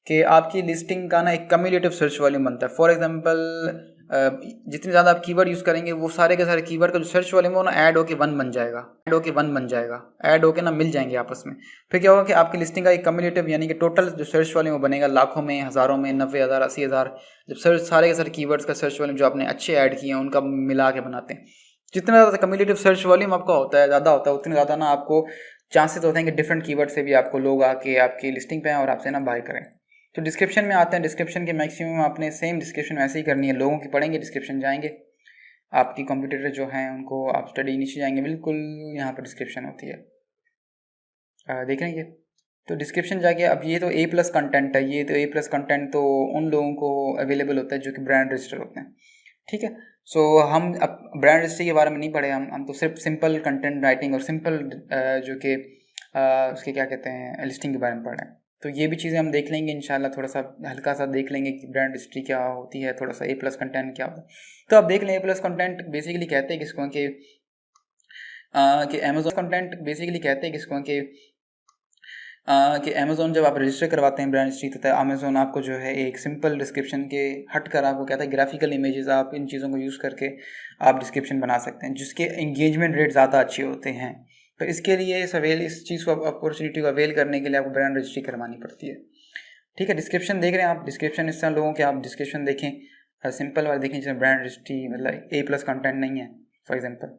कि आपकी लिस्टिंग का ना एक कम्युलेटिव सर्च वॉल्यूम बनता है। फॉर एग्जांपल, जितने ज़्यादा आप कीवर्ड यूज़ करेंगे वो सारे के सारे कीवर्ड का जो सर्च वॉल्यूम है वो ना ऐड होके 1 बन जाएगा, ऐड होके ना मिल जाएंगे आपस में। फिर क्या होगा कि आपकी लिस्टिंग का एक कम्युलेटिव यानी कि टोटल जो सर्च वॉल्यूम वो बनेगा लाखों में, हज़ारों में, 90,000, 80,000। जब सर्च सारे के सारे कीवर्ड्स का सर्च वॉल्यूम जो आपने अच्छे ऐड किए हैं उनका मिला के बनाते हैं, जितना ज़्यादा कम्युलेटिव सर्च वॉल्यूम आपका होता है, ज़्यादा होता है, उतने ज़्यादा ना आपको चांसेस होते हैं कि डिफरेंट कीवर्ड से भी आपको लोग आके आपकी लिस्टिंग पे आएँ और आपसे ना बाय करें। तो डिस्क्रिप्शन में आते हैं, डिस्क्रिप्शन के मैक्सिमम आपने सेम डिस्क्रिप्शन वैसे ही करनी है, लोगों की पढ़ेंगे, डिस्क्रिप्शन जाएंगे, आपकी कंप्यूटर जो हैं उनको आप स्टडी नीचे जाएंगे, बिल्कुल यहाँ पर डिस्क्रिप्शन होती है, देख लेंगे। तो डिस्क्रिप्शन जाके अब ये तो A+ कंटेंट है, ये तो A+ कंटेंट तो उन लोगों को अवेलेबल होता है जो कि ब्रांड रजिस्टर होते हैं, ठीक है। सो हम अब ब्रांड रजिस्ट्री के बारे में नहीं पढ़े, हम तो सिर्फ सिंपल कंटेंट राइटिंग और सिंपल जो कि उसके क्या कहते हैं लिस्टिंग के बारे में पढ़े हैं। तो ये भी चीज़ें हम देख लेंगे इंशाल्लाह, थोड़ा सा हल्का सा देख लेंगे कि ब्रांड रजिस्ट्री क्या होती है, थोड़ा सा A+ कंटेंट क्या होता है। तो आप देख लें A+ कंटेंट बेसिकली कहते हैं किसको कि अमेज़ॉन कंटेंट बेसिकली कहते हैं किसको कि अमेज़ॉन जब आप रजिस्टर करवाते हैं ब्रांड रजिस्ट्री, तो अमेज़ॉन आपको जो है एक सिंपल डिस्क्रिप्शन के हट कर आपको कहता है ग्राफिकल इमेजेस, आप इन चीज़ों को यूज़ करके आप डिस्क्रिप्शन बना सकते हैं जिसके एंगेजमेंट रेट ज़्यादा अच्छे होते हैं। तो इसके लिए इस चीज़ को अपॉर्चुनिटी को अवेल करने के लिए आपको ब्रांड रजिस्ट्री करवानी पड़ती है, ठीक है। डिस्क्रिप्शन देख रहे हैं आप, डिस्क्रिप्शन इस तरह लोगों के आप डिस्क्रिप्शन देखें, सिंपल वाले देखें जिसमें ब्रांड रजिस्ट्री मतलब A+ कंटेंट नहीं है फॉर एग्जांपल।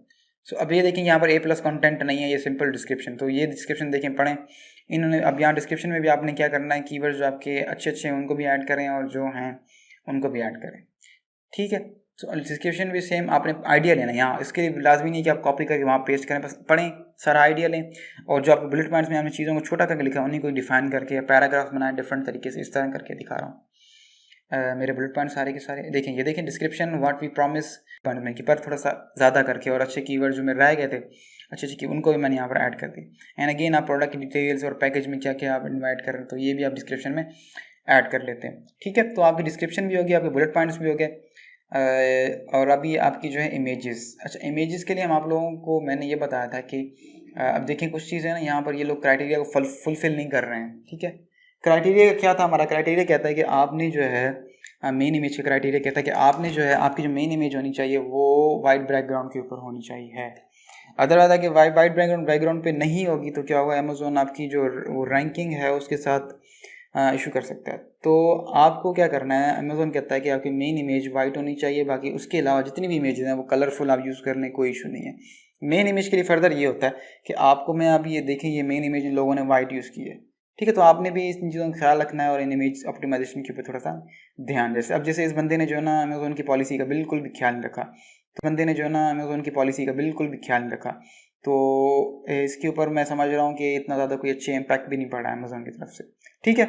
सो अब ये देखें यहाँ पर A+ कंटेंट नहीं है, ये सिंपल डिस्क्रिप्शन, तो ये डिस्क्रिप्शन देखें, पढ़ें। इन्होंने अब यहाँ डिस्क्रिप्शन में भी आपने क्या करना है, कीवर्ड्स जो आपके अच्छे हैं उनको भी ऐड करें और जो हैं उनको भी ऐड करें, ठीक है। तो डिस्क्रिप्शन भी सेम आपने आइडिया लेना है यहाँ, इसके लिए लाजमी नहीं कि आप कॉपी करके वहाँ पेस्ट करें, बस पढ़ें, सारा आइडिया लें, और जो आपको बुलेट पॉइंट्स में आपने चीज़ों को छोटा करके लिखा है उन्हीं को डिफाइन करके या पैराग्राफ बनाए डिफरेंट तरीके से, इस तरह करके दिखा रहा हूँ। मेरे बुलेट पॉइंट सारे के सारे देखें, ये देखें description what we promise point में, कि पर थोड़ा सा ज़्यादा करके और अच्छे कीवर्ड जो मेरे रह गए थे अच्छे की उनको भी मैंने यहाँ पर ऐड कर दी। एंड अगेन आप प्रोडक्ट की डिटेल्स और पैकेज में क्या क्या आप इन्वाइट कर रहे हैं तो ये भी आप डिस्क्रिप्शन में ऐड कर लेते हैं, ठीक है। तो आपकी डिस्क्रिप्शन भी होगी, आपके बुलेट पॉइंट्स भी हो गए, और अभी आपकी जो है इमेजेस। अच्छा, इमेजेस के लिए हम आप लोगों को मैंने ये बताया था कि अब देखें कुछ चीज़ें ना यहाँ पर ये लोग क्राइटेरिया को फुलफिल नहीं कर रहे हैं, ठीक है। क्राइटेरिया क्या था हमारा, क्राइटेरिया कहता है कि आपने जो है मेन इमेज का क्राइटेरिया कहता है कि आपने जो है आपकी जो मेन इमेज होनी चाहिए वो वाइट बैकग्राउंड के ऊपर होनी चाहिए है। अदरवाइज कि वाइट बैकग्राउंड पे नहीं होगी तो क्या होगा, अमेज़ॉन आपकी जो वो रैंकिंग है उसके साथ इशू कर सकता है। तो आपको क्या करना है, अमेज़ॉन कहता है कि आपकी मेन इमेज वाइट होनी चाहिए, बाकी उसके अलावा जितनी भी इमेजेस हैं वो कलरफुल आप यूज़ करने कोई इशू नहीं है। मेन इमेज के लिए फर्दर ये होता है कि आपको मैं अभी ये देखें ये मेन इमेज इन लोगों ने वाइट यूज़ की है, ठीक है। तो आपने भी इन चीज़ों का ख्याल रखना है और इन इमेज ऑप्टिमाइजेशन के ऊपर थोड़ा सा ध्यान। जैसे इस बंदे ने जो है ना अमेज़ॉन की पॉलिसी का बिल्कुल भी ख्याल नहीं रखा, तो इसके ऊपर मैं समझ रहा हूँ कि इतना ज़्यादा कोई अच्छे इम्पैक्ट भी नहीं पड़ा है अमेज़ॉन की तरफ से, ठीक है।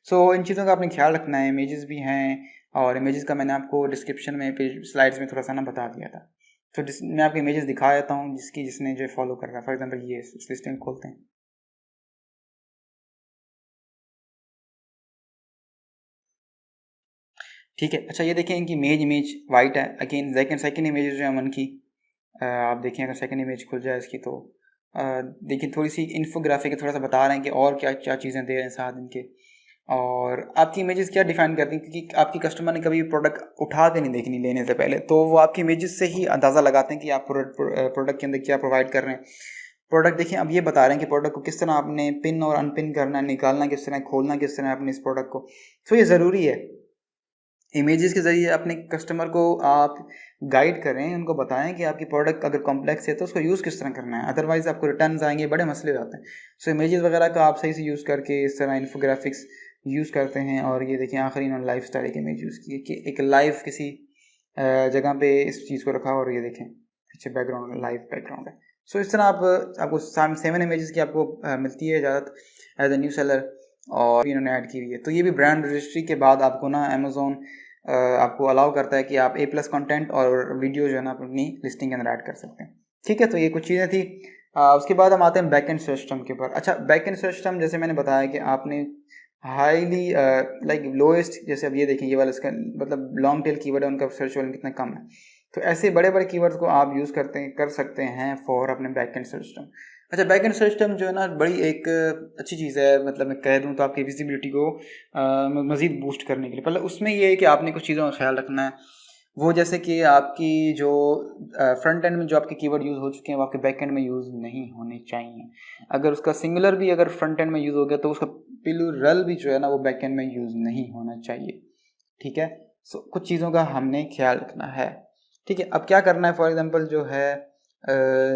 सो इन चीज़ों का आपने ख्याल रखना है। इमेजेस भी हैं और इमेजेस का मैंने आपको डिस्क्रिप्शन में स्लाइड्स में थोड़ा सा ना बता दिया था। तो मैं आपको इमेजेस दिखा देता हूँ जिसने जो फॉलो कर रहा है। फॉर एग्जांपल ये इस लिस्टिंग खोलते हैं, ठीक है। अच्छा, ये देखें इनकी इमेज वाइट है। अगेन सेकंड इमेज जो है अमन की, आप देखें अगर सेकंड इमेज खुल जाए इसकी तो देखिए थोड़ी सी इन्फोग्राफिक थोड़ा सा बता रहे हैं कि और क्या क्या चीज़ें दे रहे हैं साथ इनके, और आपकी इमेजेस क्या डिफाइन करती हैं, क्योंकि आपकी कस्टमर ने कभी प्रोडक्ट उठा के नहीं देखनी लेने से पहले, तो वो आपकी इमेजेस से ही अंदाज़ा लगाते हैं कि आप प्रोडक्ट के अंदर क्या प्रोवाइड कर रहे हैं। प्रोडक्ट देखिए अब ये बता रहे हैं कि प्रोडक्ट को किस तरह आपने पिन और अनपिन करना है, निकालना किस तरह, खोलना किस तरह अपने इस प्रोडक्ट को। तो ये ज़रूरी है, इमेजेस के ज़रिए अपने कस्टमर को आप गाइड करें, उनको बताएं कि आपकी प्रोडक्ट अगर कॉम्प्लेक्स है तो उसको यूज़ किस तरह करना है, अदरवाइज़ आपको रिटर्न आएंगे, बड़े मसले आते हैं। सो इमेजेस वगैरह का आप सही से यूज़ करके इस तरह इन्फोग्राफिक्स यूज़ करते हैं। और ये देखिए आखिरी इन्होंने लाइफ स्टाइल एक इमेज यूज़ की है कि एक लाइव किसी जगह पे इस चीज़ को रखा, और ये देखें पीछे बैकग्राउंड लाइव बैकग्राउंड है। सो इस तरह आपको 7 इमेजेस की आपको मिलती है इजाज़त एज ए न्यू सेलर, और इन्होंने ऐड की हुई है। तो ये भी ब्रांड रजिस्ट्री के बाद आपको ना अमेज़ोन आपको अलाउ करता है कि आप A+ कंटेंट और वीडियो जो है ना अपनी लिस्टिंग के अंदर ऐड कर सकते हैं। ठीक है, तो ये कुछ चीज़ें थी। उसके बाद हम आते हैं बैक एंड सिस्टम के ऊपर। अच्छा, बैक एंड सिस्टम जैसे मैंने बताया कि आपने हाईली लाइक लोएस्ट, जैसे अब ये देखें ये वाला इसका मतलब लॉन्ग टेल कीवर्ड है, उनका सर्च वॉल्यूम कितना कम है। तो ऐसे बड़े बड़े कीवर्ड्स को आप यूज़ कर सकते हैं फॉर अपने बैक एंड सिस्टम। अच्छा, बैक एंड सिस्टम जो है ना बड़ी एक अच्छी चीज़ है, मतलब मैं कह दूँ तो आपकी विजिबिलिटी को मज़ीद बूस्ट करने के लिए। पहले उसमें ये है कि आपने कुछ चीज़ों का ख्याल रखना है, वो जैसे कि आपकी जो फ्रंट एंड में जो आपके कीवर्ड यूज़ हो चुके हैं वो आपके बैक एंड में यूज़ नहीं होने चाहिए। अगर उसका सिंगुलर भी अगर फ्रंट एंड में यूज़ हो गया तो उसका प्लूरल भी जो है ना वो बैक एंड में यूज़ नहीं होना चाहिए। ठीक है, सो कुछ चीज़ों का हमने ख्याल रखना है। ठीक है, अब क्या करना है, फॉर एग्जांपल जो है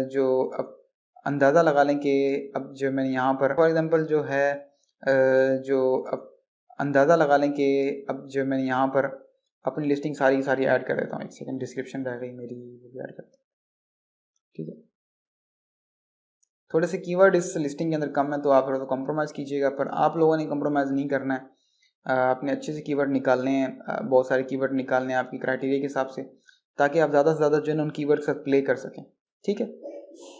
जो अब अंदाज़ा लगा लें कि अब जो मैंने यहाँ पर फॉर एग्जांपल जो है जो अब अंदाज़ा लगा लें कि अब जो मैंने यहाँ पर अपनी लिस्टिंग सारी ऐड कर देता हूँ। एक सेकंड, डिस्क्रिप्शन रह गई मेरी, वो भी ऐड करता हूँ। ठीक है, थोड़े से कीवर्ड इस लिस्टिंग के अंदर कम है तो आप थोड़ा सा कॉम्प्रोमाइज़ कीजिएगा, पर आप लोगों ने कॉम्प्रोमाइज़ नहीं करना है। अपने अच्छे से कीवर्ड निकालने हैं, बहुत सारे कीवर्ड निकालने हैं आपकी क्राइटेरिया के हिसाब से, ताकि आप ज़्यादा से ज़्यादा जो है ना उन कीवर्ड के साथ प्ले कर सकें। ठीक है,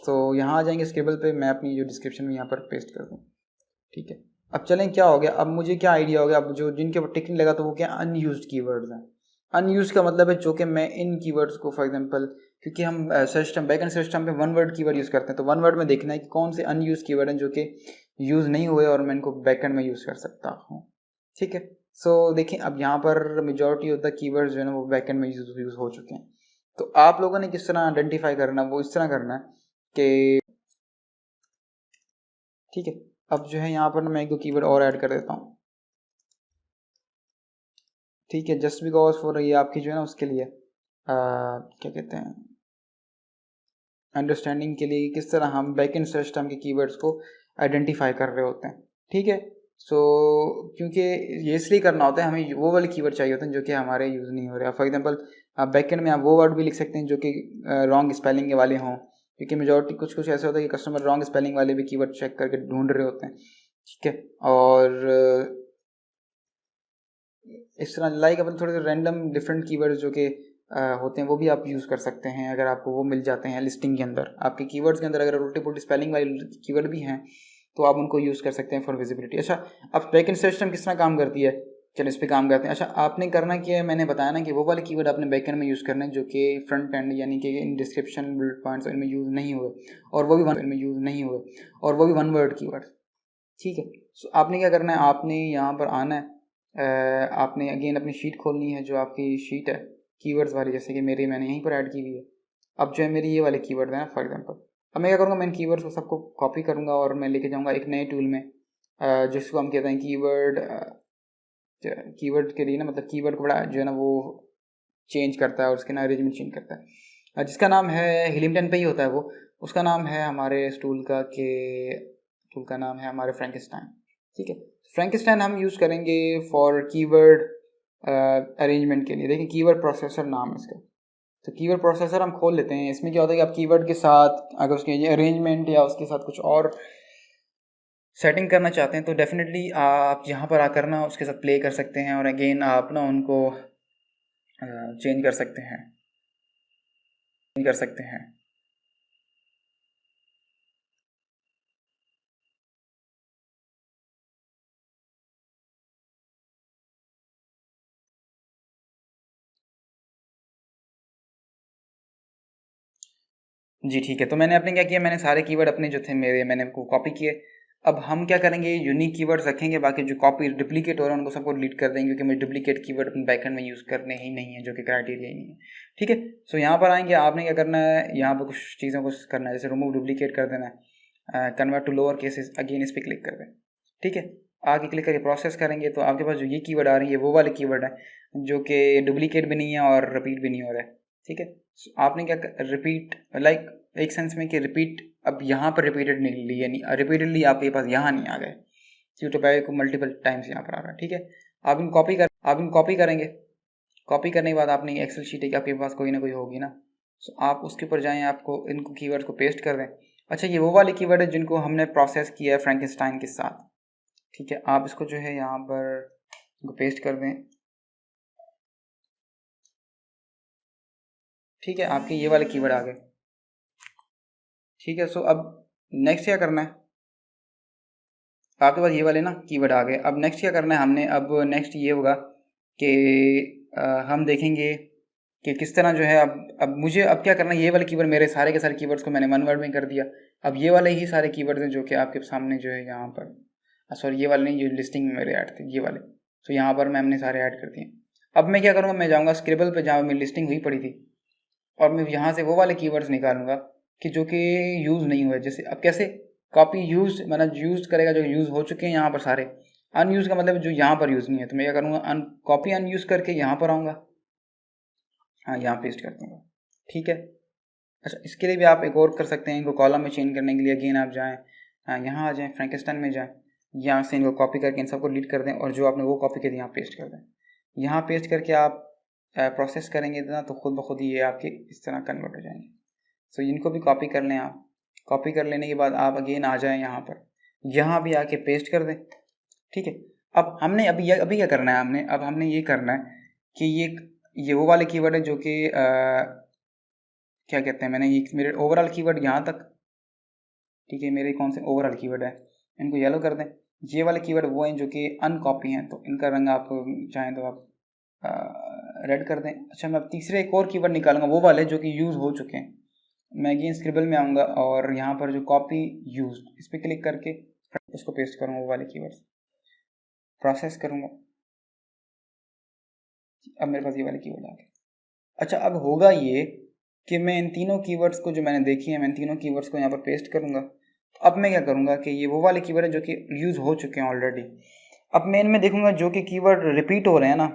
तो यहाँ आ जाएंगे स्क्रिबल पे, मैं अपनी जो डिस्क्रिप्शन में यहाँ पर पेस्ट कर दूँ। ठीक है, अब चलें क्या हो गया, अब मुझे क्या आइडिया हो गया, अब जो जिनके ऊपर टिक नहीं लगा तो वो क्या अनयूज्ड कीवर्ड्स हैं। अनयूज का मतलब है जो कि मैं इन कीवर्ड्स को फॉर एग्जांपल, क्योंकि हम सिस्टम बैक एंड सिस्टम पे वन वर्ड कीवर्ड यूज़ करते हैं, तो वन वर्ड में देखना है कि कौन से अनयूज कीवर्ड हैं जो कि यूज़ नहीं हुए और मैं इनको बैक एंड में यूज़ कर सकता हूँ। ठीक है, सो देखिए अब यहाँ पर मेजॉरिटी ऑफ द कीवर्ड्स जो है ना वो बैक एंड में यूज़ हो चुके हैं। तो आप लोगों ने किस तरह आइडेंटिफाई करना, वो इस तरह करना है कि ठीक है, अब जो है यहाँ पर मैं 1-2 कीवर्ड और ऐड कर देता हूँ। ठीक है, जस्ट बिकॉज फॉर ये आपकी जो है ना उसके लिए क्या कहते हैं अंडरस्टैंडिंग के लिए किस तरह हम बैक एंड सिस्टम के कीवर्ड्स को आइडेंटिफाई कर रहे होते हैं। ठीक है, सो क्योंकि ये इसलिए करना होता है, हमें वो वाले कीवर्ड चाहिए होते हैं जो कि हमारे यूज़ नहीं हो रहे। फॉर एग्जांपल आप बैक एंड में आप वो वर्ड भी लिख सकते हैं जो कि रॉन्ग स्पेलिंग के वाले हों, क्योंकि मेजॉरिटी कुछ ऐसे होता है कि कस्टमर रॉन्ग स्पेलिंग वाले भी कीवर्ड चेक करके ढूंढ रहे होते हैं। ठीक है, और इस तरह लाइक अपन थोड़े से रैंडम डिफरेंट कीवर्ड्स जो कि होते हैं वो भी आप यूज़ कर सकते हैं। अगर आपको वो मिल जाते हैं लिस्टिंग के अंदर, आपके कीवर्ड्स के अंदर अगर उल्टी पुल्टी स्पेलिंग वाले कीवर्ड भी हैं तो आप उनको यूज़ कर सकते हैं फॉर विजिबिलिटी। अच्छा, अब बैक एंड सिस्टम किस तरह काम करती है, चलो इस पर काम करते हैं। अच्छा, आपने करना क्या है, मैंने बताया ना कि वो वाले कीवर्ड आपने बैक एंड में यूज़ करना है जो कि फ्रंट एंड यानी कि इन डिस्क्रिप्शन बुलेट पॉइंट्स इनमें यूज़ नहीं हुए, और वो भी वन वर्ड कीवर्ड। ठीक है, सो आपने क्या करना है, आपने यहाँ पर आना है, आपने अगेन अपनी शीट खोलनी है, जो आपकी शीट है कीवर्ड्स वाली, जैसे कि मैंने यहीं पर ऐड की हुई है। अब जो है मेरी ये वाले कीवर्ड है ना फॉर एग्जांपल, अब मैं क्या करूँगा, मैं इन कीवर्ड्स को सबको कॉपी करूँगा और मैं लेके जाऊँगा एक नए टूल में, जिसको हम कहते हैं कीवर्ड के लिए ना, मतलब कीवर्ड को बड़ा जो है ना वो चेंज करता है और उसके ना अरेंजमेंट चेंज करता है, जिसका नाम है हीलियम 10 पे ही होता है वो। उसका नाम है हमारे इस टूल का नाम है हमारे फ्रैंकेस्टाइन। ठीक है, फ्रैंकेस्टाइन हम यूज़ करेंगे फॉर कीवर्ड अरेंजमेंट के लिए। देखिए कीवर्ड प्रोसेसर नाम है इसका, तो कीवर्ड प्रोसेसर हम खोल लेते हैं। इसमें क्या होता है कि आप कीवर्ड के साथ अगर उसके अरेंजमेंट या उसके साथ कुछ और सेटिंग करना चाहते हैं तो डेफिनेटली आप यहाँ पर आकर ना उसके साथ प्ले कर सकते हैं, और अगेन आप ना उनको चेंज कर सकते हैं। जी ठीक है, तो मैंने अपने क्या किया, मैंने सारे कीवर्ड अपने जो थे मैंने उनको कॉपी किए। अब हम क्या करेंगे, यूनिक कीवर्ड्स रखेंगे, बाकी जो कॉपी डुप्लीकेट हो रहे हैं उनको सबको डिलीट कर देंगे, क्योंकि मुझे डुप्लीकेट कीवर्ड अपने बैकएंड में यूज़ करने ही नहीं है, जो कि क्राइटेरिया ही नहीं है। ठीक है, सो यहाँ पर आएंगे, आपने क्या करना है, यहाँ पर कुछ चीज़ों को करना है, जैसे रिमूव डुप्लीकेट कर देना है, convert to lower cases, again इस पर क्लिक कर दें। ठीक है, आगे क्लिक करके प्रोसेस करेंगे तो आपके पास जो ये कीवर्ड आ रही है वो वाले कीवर्ड है जो कि डुप्लीकेट भी नहीं है और रिपीट भी नहीं हो रहा है। ठीक है, आपने क्या रिपीट लाइक एक सेंस में कि रिपीट अब यहाँ पर रिपीटेड नहीं ली, यानी रिपीटेडली आपके पास यहाँ नहीं आ गए। च्यू टोबैको मल्टीपल टाइम्स यहाँ पर आ रहा है, ठीक है। आप इन कॉपी करेंगे। कॉपी करने के बाद आपने एक्सेल शीट है कि आपके पास कोई ना कोई होगी ना, सो आप उसके ऊपर जाएँ, आपको इनको कीवर्ड्स को पेस्ट कर दें। अच्छा, ये वो वाले कीवर्ड है जिनको हमने प्रोसेस किया है फ्रैंकेनस्टाइन के साथ, ठीक है। आप इसको जो है यहाँ पर इनको पेस्ट कर दें, ठीक है। आपके ये वाले कीवर्ड आ गए, ठीक है। सो अब नेक्स्ट क्या करना है, आपके पास ये वाले ना कीवर्ड आ गए। अब नेक्स्ट क्या करना है हमने, अब नेक्स्ट ये होगा कि हम देखेंगे कि किस तरह जो है अब मुझे अब क्या करना है, ये वाले कीवर्ड मेरे सारे के सारे कीवर्ड्स को मैंने वन वर्ड में कर दिया। अब ये वाले ही सारे कीवर्ड्स हैं जो कि आपके सामने जो है यहाँ पर, सॉरी ये वाले नहीं, जो लिस्टिंग में मेरे ऐड थे ये वाले, तो यहाँ पर मैं हमने सारे ऐड कर दिए। अब मैं क्या करूँगा, मैं जाऊँगा स्क्रिबल पे जहाँ मेरी लिस्टिंग हुई पड़ी थी, और मैं यहाँ से वो वाले कीवर्ड्स निकालूंगा कि जो कि यूज़ नहीं हुए। जैसे अब कैसे, कॉपी यूज मतलब यूज़ करेगा जो यूज़ हो चुके हैं यहाँ पर सारे, अनयूज़ का मतलब जो यहाँ पर यूज़ नहीं है, तो मैं क्या करूँगा, कॉपी अनयूज़ करके यहाँ पर आऊँगा, हाँ यहाँ पेस्ट कर दूँगा, ठीक है। अच्छा, इसके लिए भी आप एक और कर सकते हैं, इनको कॉलम में चेंज करने के लिए अगेन आप जाएँ, हाँ यहाँ आ जाएँ, फ्रैंकेनस्टाइन में जाएँ, यहाँ से इनको कॉपी करके इन सबको डिलीट कर दें, और जो आपने वो कॉपी किया यहाँ पेस्ट कर दें। यहाँ पेस्ट करके आप प्रोसेस करेंगे ना, तो खुद ब खुद ये आपके इस तरह कन्वर्ट हो जाएंगे। सो इनको भी कॉपी कर लें आप। कॉपी कर लेने के बाद आप अगेन आ जाएं यहाँ पर, यहाँ भी आके पेस्ट कर दें, ठीक है। अब हमने अभी क्या करना है, हमने ये करना है कि ये वो वाले कीवर्ड है जो कि क्या कहते हैं, मैंने ये मेरे ओवरऑल कीवर्ड यहाँ तक, ठीक है। मेरे कौन से ओवरऑल कीवर्ड है, इनको येलो कर दें। ये वाले कीवर्ड वो हैं जो कि अनकॉपी हैं, तो इनका रंग आप चाहें तो आप रेड कर दें। अच्छा, मैं अब तीसरे एक और कीवर्ड निकालूंगा, वो वाले जो कि यूज़ हो चुके हैं। मैं अगेन स्क्रिबल में आऊँगा और यहाँ पर जो कॉपी यूज, इस पर क्लिक करके इसको पेस्ट करूँगा, वो वाले कीवर्ड्स प्रोसेस करूँगा। अब मेरे पास ये वाले कीवर्ड आ गए। अच्छा, अब होगा ये कि मैं इन तीनों कीवर्ड्स को जो मैंने देखी है, मैं इन तीनों कीवर्ड्स को यहाँ पर पेस्ट करूँगा। तो अब मैं क्या करूँगा कि ये वो वाले कीवर्ड है जो कि यूज़ हो चुके हैं ऑलरेडी। अब मैं इनमें देखूँगा जो कि कीवर्ड रिपीट हो रहे हैं ना,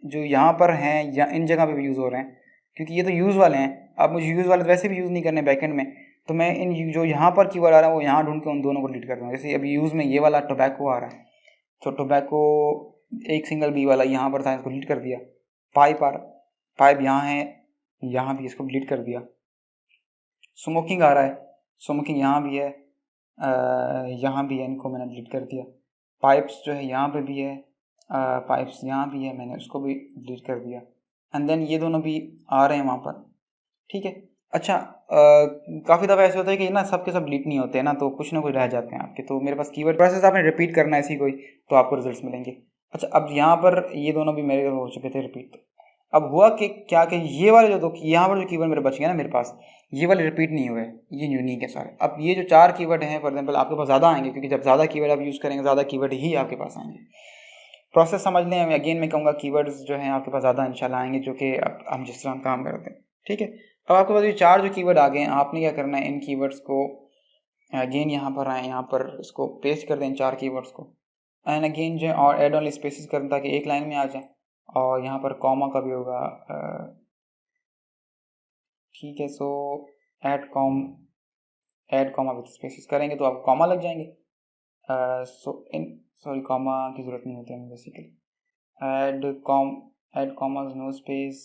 जो यहाँ पर हैं या इन जगह पे भी यूज़ हो रहे हैं, क्योंकि ये तो यूज़ वाले हैं। अब मुझे यूज़ वाले वैसे भी यूज़ नहीं करने बैकएंड में, तो मैं इन जो यहाँ पर कीवर्ड आ रहा है वो यहाँ ढूंढ के उन दोनों को डिलीट कर दूँगा। जैसे अभी यूज़ में ये वाला टोबैको आ रहा है, तो टोबैको एक सिंगल बी वाला यहाँ पर था, इसको डिलीट कर दिया। पाइप आ रहा, पाइप यहाँ है, यहाँ भी इसको डिलीट कर दिया। स्मोकिंग आ रहा है, स्मोकिंग यहाँ भी है, यहाँ भी है, इनको मैंने डिलीट कर दिया। पाइप्स जो है यहाँ पे भी है, पाइप्स यहाँ भी है, मैंने उसको भी डिलीट कर दिया। एंड देन ये दोनों भी आ रहे हैं वहाँ पर, ठीक है। अच्छा, काफ़ी दफ़ा ऐसे होता है कि ना सब के सब डिलीट नहीं होते हैं ना, तो कुछ ना कुछ रह जाते हैं आपके। तो मेरे पास कीवर्ड प्रोसेस आपने रिपीट करना है ऐसी कोई, तो आपको रिजल्ट्स मिलेंगे। अच्छा, अब यहाँ पर ये दोनों भी मेरे हो चुके थे रिपीट। अब हुआ कि क्या कि ये वाले जो यहाँ पर जो कीवर्ड मेरे बच गए ना मेरे पास, ये वाले रिपीट नहीं हुए, ये यूनिक है सारे। अब ये जो 4 कीवर्ड हैं फॉर एग्जाम्पल, आपके पास ज़्यादा आएंगे, क्योंकि जब ज़्यादा कीवर्ड आप यूज़ करेंगे ज़्यादा कीवर्ड ही आपके पास आएंगे। प्रोसेस समझ लें। अगेन मैं कहूँगा कीवर्ड्स जो हैं आपके पास ज़्यादा इंशाल्लाह आएंगे, जो कि अब हम जिस तरह हम काम करते हैं, ठीक है। अब आपके पास ये 4 जो कीवर्ड आ गए हैं, आपने क्या करना है, इन कीवर्ड्स को अगेन यहाँ पर आए, यहाँ पर इसको पेस्ट कर दें इन 4 कीवर्ड्स को। एंड अगेन जो है और एड ऑनली स्पेसिस करें ताकि एक लाइन में आ जाए, और यहाँ पर कॉमा का भी होगा, ठीक है। So add comma with spaces करेंगे तो आपको कॉमा लग जाएंगे। सॉरी कॉमा की ज़रूरत नहीं होती है basically. Add commas no space,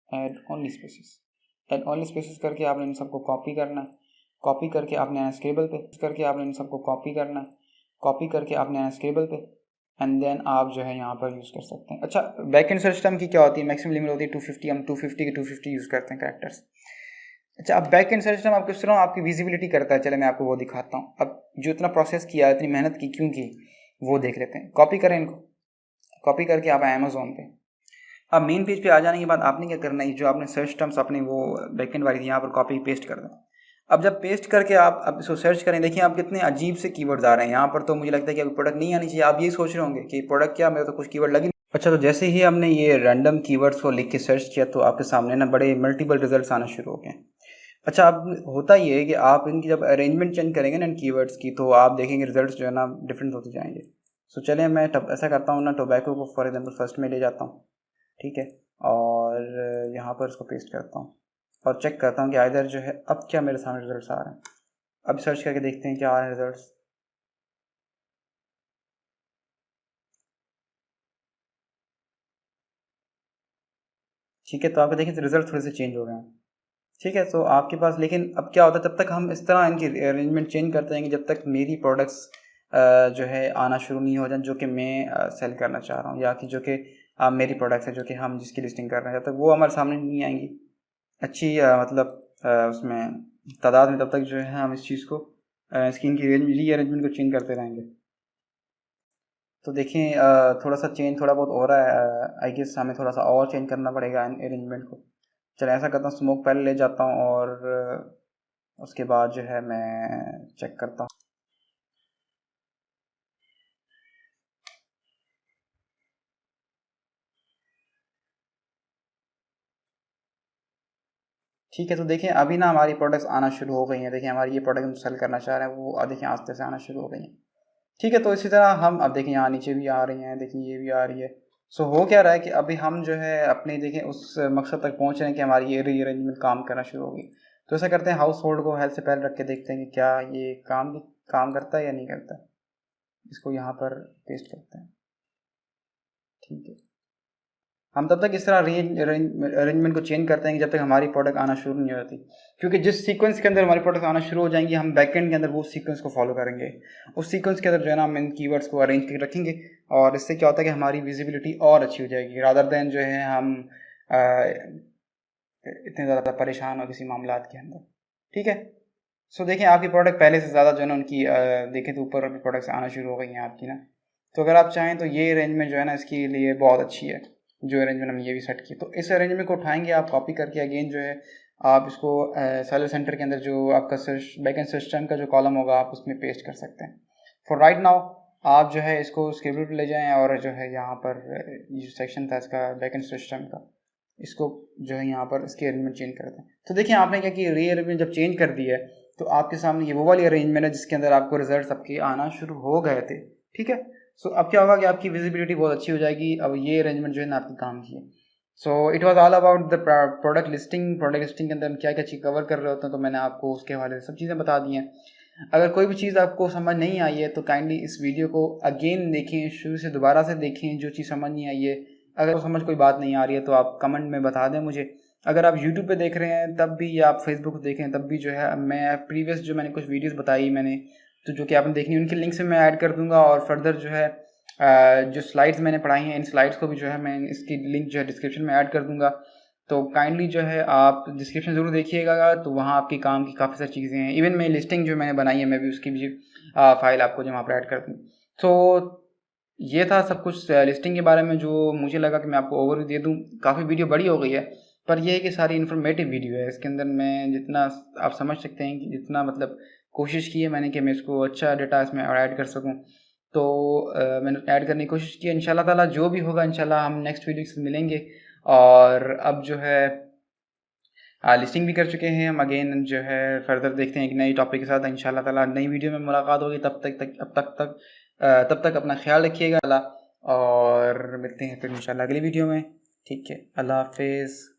add only spaces. Add only spaces करके आपने इन सबको कॉपी करना है। कॉपी करके आपने स्क्रिबल पे करके आपने इन सबको कॉपी करना है। कॉपी करके आपने स्क्रिबल पे, एंड देन आप जो है यहाँ पर यूज़ कर सकते हैं। अच्छा, बैकएंड सिस्टम की क्या होती है, मैक्सिमम लिमिट होती है 250, हम 250 के 250 यूज़ करते हैं कैरेक्टर्स। अच्छा, अब बैक एंड सिस्टम आप किस तरह आपकी विजिबिलिटी करता है, चले मैं आपको वो दिखाता हूँ। अब जो इतना प्रोसेस किया, इतनी मेहनत की क्यों की, वो देख लेते हैं। कॉपी करें इनको, कॉपी करके आप अमेज़ोन पे, अब मेन पेज पे आ जाने के बाद आपने क्या करना है, जो आपने सर्च टर्म्स अपने वो बैक एंड वाली थी यहाँ पर कॉपी पेस्ट कर दें। अब जब पेस्ट करके आप अब इसको सर्च करें, देखिए आप कितने अजीब से कीवर्ड्स आ रहे हैं यहाँ पर। तो मुझे लगता है कि अभी प्रोडक्ट नहीं आनी चाहिए। आप ये सोच रहे होंगे कि प्रोडक्ट क्या, मेरे तो कुछ कीवर्ड लगे। अच्छा, तो जैसे ही हमने ये रैंडम कीवर्ड्स को लिख के सर्च किया तो आपके सामने ना बड़े मल्टीपल रिजल्ट्स आना शुरू हो गए। अच्छा, अब होता ये है कि आप इनकी जब अरेंजमेंट चेंज करेंगे ना इन कीवर्ड्स की, तो आप देखेंगे रिजल्ट्स जो है ना डिफरेंट होते जाएंगे। सो चलिए मैं ऐसा करता हूँ ना, टोबैको को फॉर एग्जांपल फर्स्ट में ले जाता हूँ, ठीक है, और यहाँ पर इसको पेस्ट करता हूँ और चेक करता हूँ कि आइदर जो है अब क्या मेरे सामने रिजल्ट्स आ रहे हैं। अब सर्च करके देखते हैं क्या आ रहे हैं रिजल्ट्स। ठीक है, तो आपके देखिए रिजल्ट थोड़े से चेंज हो गए हैं। ठीक है, तो आपके पास लेकिन अब क्या होता है, तब तक हम इस तरह इनकी अरेंजमेंट चेंज करते हैं कि जब तक मेरी प्रोडक्ट्स जो है आना शुरू नहीं हो जाए, जो कि मैं सेल करना चाह रहा हूँ, या कि जो कि मेरी प्रोडक्ट्स है जो कि हम जिसकी लिस्टिंग कर रहे हैं, जब तक वो हमारे सामने नहीं आएंगी अच्छी मतलब उसमें तादाद में, तब तक जो है हम इस चीज़ को इसकी इनकी री अरेंजमेंट को चेंज करते रहेंगे। तो देखें थोड़ा सा चेंज थोड़ा बहुत हो रहा है, आई गेस हमें थोड़ा सा और चेंज करना पड़ेगा अरेंजमेंट को। चलो ऐसा करता हूँ, स्मोक पहले ले जाता हूँ और उसके बाद जो है मैं चेक करता हूँ। ठीक है, तो देखिए अभी ना हमारी प्रोडक्ट्स आना शुरू हो गई हैं। देखिए हमारी ये प्रोडक्ट हम सेल करना चाह रहे हैं, वो देखिए आस्ते से आना शुरू हो गई हैं। ठीक है, तो इसी तरह हम अब देखें यहाँ नीचे भी आ रही हैं, देखिए ये भी आ रही है। सो हो क्या रहा है कि अभी हम जो है अपने देखें उस मकसद तक पहुँच रहे हैं कि हमारी ये रीअरेंजमेंट काम करना शुरू होगी। तो ऐसा करते हैं, हाउस होल्ड को हेल्थ से पहले रख के देखते हैं कि क्या ये काम करता है या नहीं करता। इसको यहाँ पर पेस्ट करते हैं। ठीक है, हम तब तक इस तरह अरेंजमेंट को चेंज करते हैं कि जब तक हमारी प्रोडक्ट आना शुरू नहीं हो जाती, क्योंकि जिस सीक्वेंस के अंदर हमारी प्रोडक्ट आना शुरू हो जाएंगी, हम बैकएंड के अंदर वो सीक्वेंस को फॉलो करेंगे। उस सीक्वेंस के अंदर जो है ना हम इन कीवर्ड्स को अरेंज करके रखेंगे, और इससे क्या होता है कि हमारी विजिबिलिटी और अच्छी हो जाएगी, रादर देन जो है हम इतने ज़्यादा परेशान हो किसी मामलात के अंदर। ठीक है, सो देखिए आपकी प्रोडक्ट पहले से ज़्यादा जो है ना उनकी देखें तो ऊपर अपनी प्रोडक्ट्स आना शुरू हो गई हैं आपकी ना। तो अगर आप चाहें तो ये अरेंजमेंट जो है ना इसके लिए बहुत अच्छी है, जो अरेंजमेंट हमने ये भी सेट की। तो इस अरेंजमेंट को उठाएंगे आप, कॉपी करके अगेन जो है आप इसको सेलर सेंटर के अंदर जो आपका बैकएंड सिस्टम का जो कॉलम होगा आप उसमें पेस्ट कर सकते हैं। फॉर राइट नाउ आप जो है इसको स्क्रिप्ट ले जाएं और जो है यहाँ पर ये सेक्शन था इसका बैकएंड सिस्टम का, इसको जो है यहाँ पर इसकी अरेंजमेंट चेंज कर दें। तो देखिए आपने क्या कि री अरेंजमेंट जब चेंज कर दी है तो आपके सामने ये वो वाली अरेंजमेंट है जिसके अंदर आपको रिजल्ट सबके आना शुरू हो गए थे। ठीक है, सो अब क्या होगा कि आपकी विजिबिलिटी बहुत अच्छी हो जाएगी। अब ये अरेंजमेंट जो है ना आपके काम की है। So it was all about the product listing. Product listing के अंदर हम क्या क्या चीज़ कवर कर रहे होते हैं, तो मैंने आपको उसके हवाले से सब चीज़ें बता दी हैं। अगर कोई भी चीज़ आपको समझ नहीं आई है तो काइंडली इस वीडियो को अगेन देखें, शुरू से दोबारा से देखें जो चीज़ समझ नहीं आई है। अगर समझ कोई बात नहीं आ रही है तो आप कमेंट में बता दें मुझे। अगर आप यूट्यूब पे देख रहे हैं तब भी, या आप फेसबुक देखें तब भी जो है मैं प्रीवियस जो मैंने कुछ वीडियोस बताई मैंने, तो जो कि आपने देखनी उनकी लिंक से मैं ऐड कर दूंगा। और फर्दर जो है जो स्लाइड्स मैंने पढ़ाई हैं इन स्लाइड्स को भी जो है मैं इसकी लिंक जो है डिस्क्रिप्शन में ऐड कर दूंगा। तो काइंडली जो है आप डिस्क्रिप्शन ज़रूर देखिएगा, तो वहाँ आपकी काम की काफ़ी सारी चीज़ें हैं। इवन मैं लिस्टिंग जो मैंने बनाई है मैं भी उसकी भी फाइल आपको जो वहाँ पर ऐड कर दूँ। तो ये था सब कुछ लिस्टिंग के बारे में जो मुझे लगा कि मैं आपको ओवरव्यू दे दूँ। काफ़ी वीडियो बड़ी हो गई है, पर यह है कि सारी इन्फॉर्मेटिव वीडियो है। इसके अंदर मैं जितना आप समझ सकते हैं कि जितना मतलब कोशिश की है मैंने कि मैं इसको अच्छा डेटा इसमें ऐड कर सकूं, तो मैंने ऐड करने की कोशिश की। इंशाल्लाह ताला जो भी होगा इंशाल्लाह हम नेक्स्ट वीडियो से मिलेंगे। और अब जो है लिस्टिंग भी कर चुके हैं हम, अगेन जो है फर्दर देखते हैं एक नई टॉपिक के साथ। इंशाल्लाह ताला नई वीडियो में मुलाकात होगी। तब तक अपना ख्याल रखिएगा, और मिलते हैं फिर इंशाल्लाह अगली वीडियो में। ठीक है, अल्लाह हाफिज़।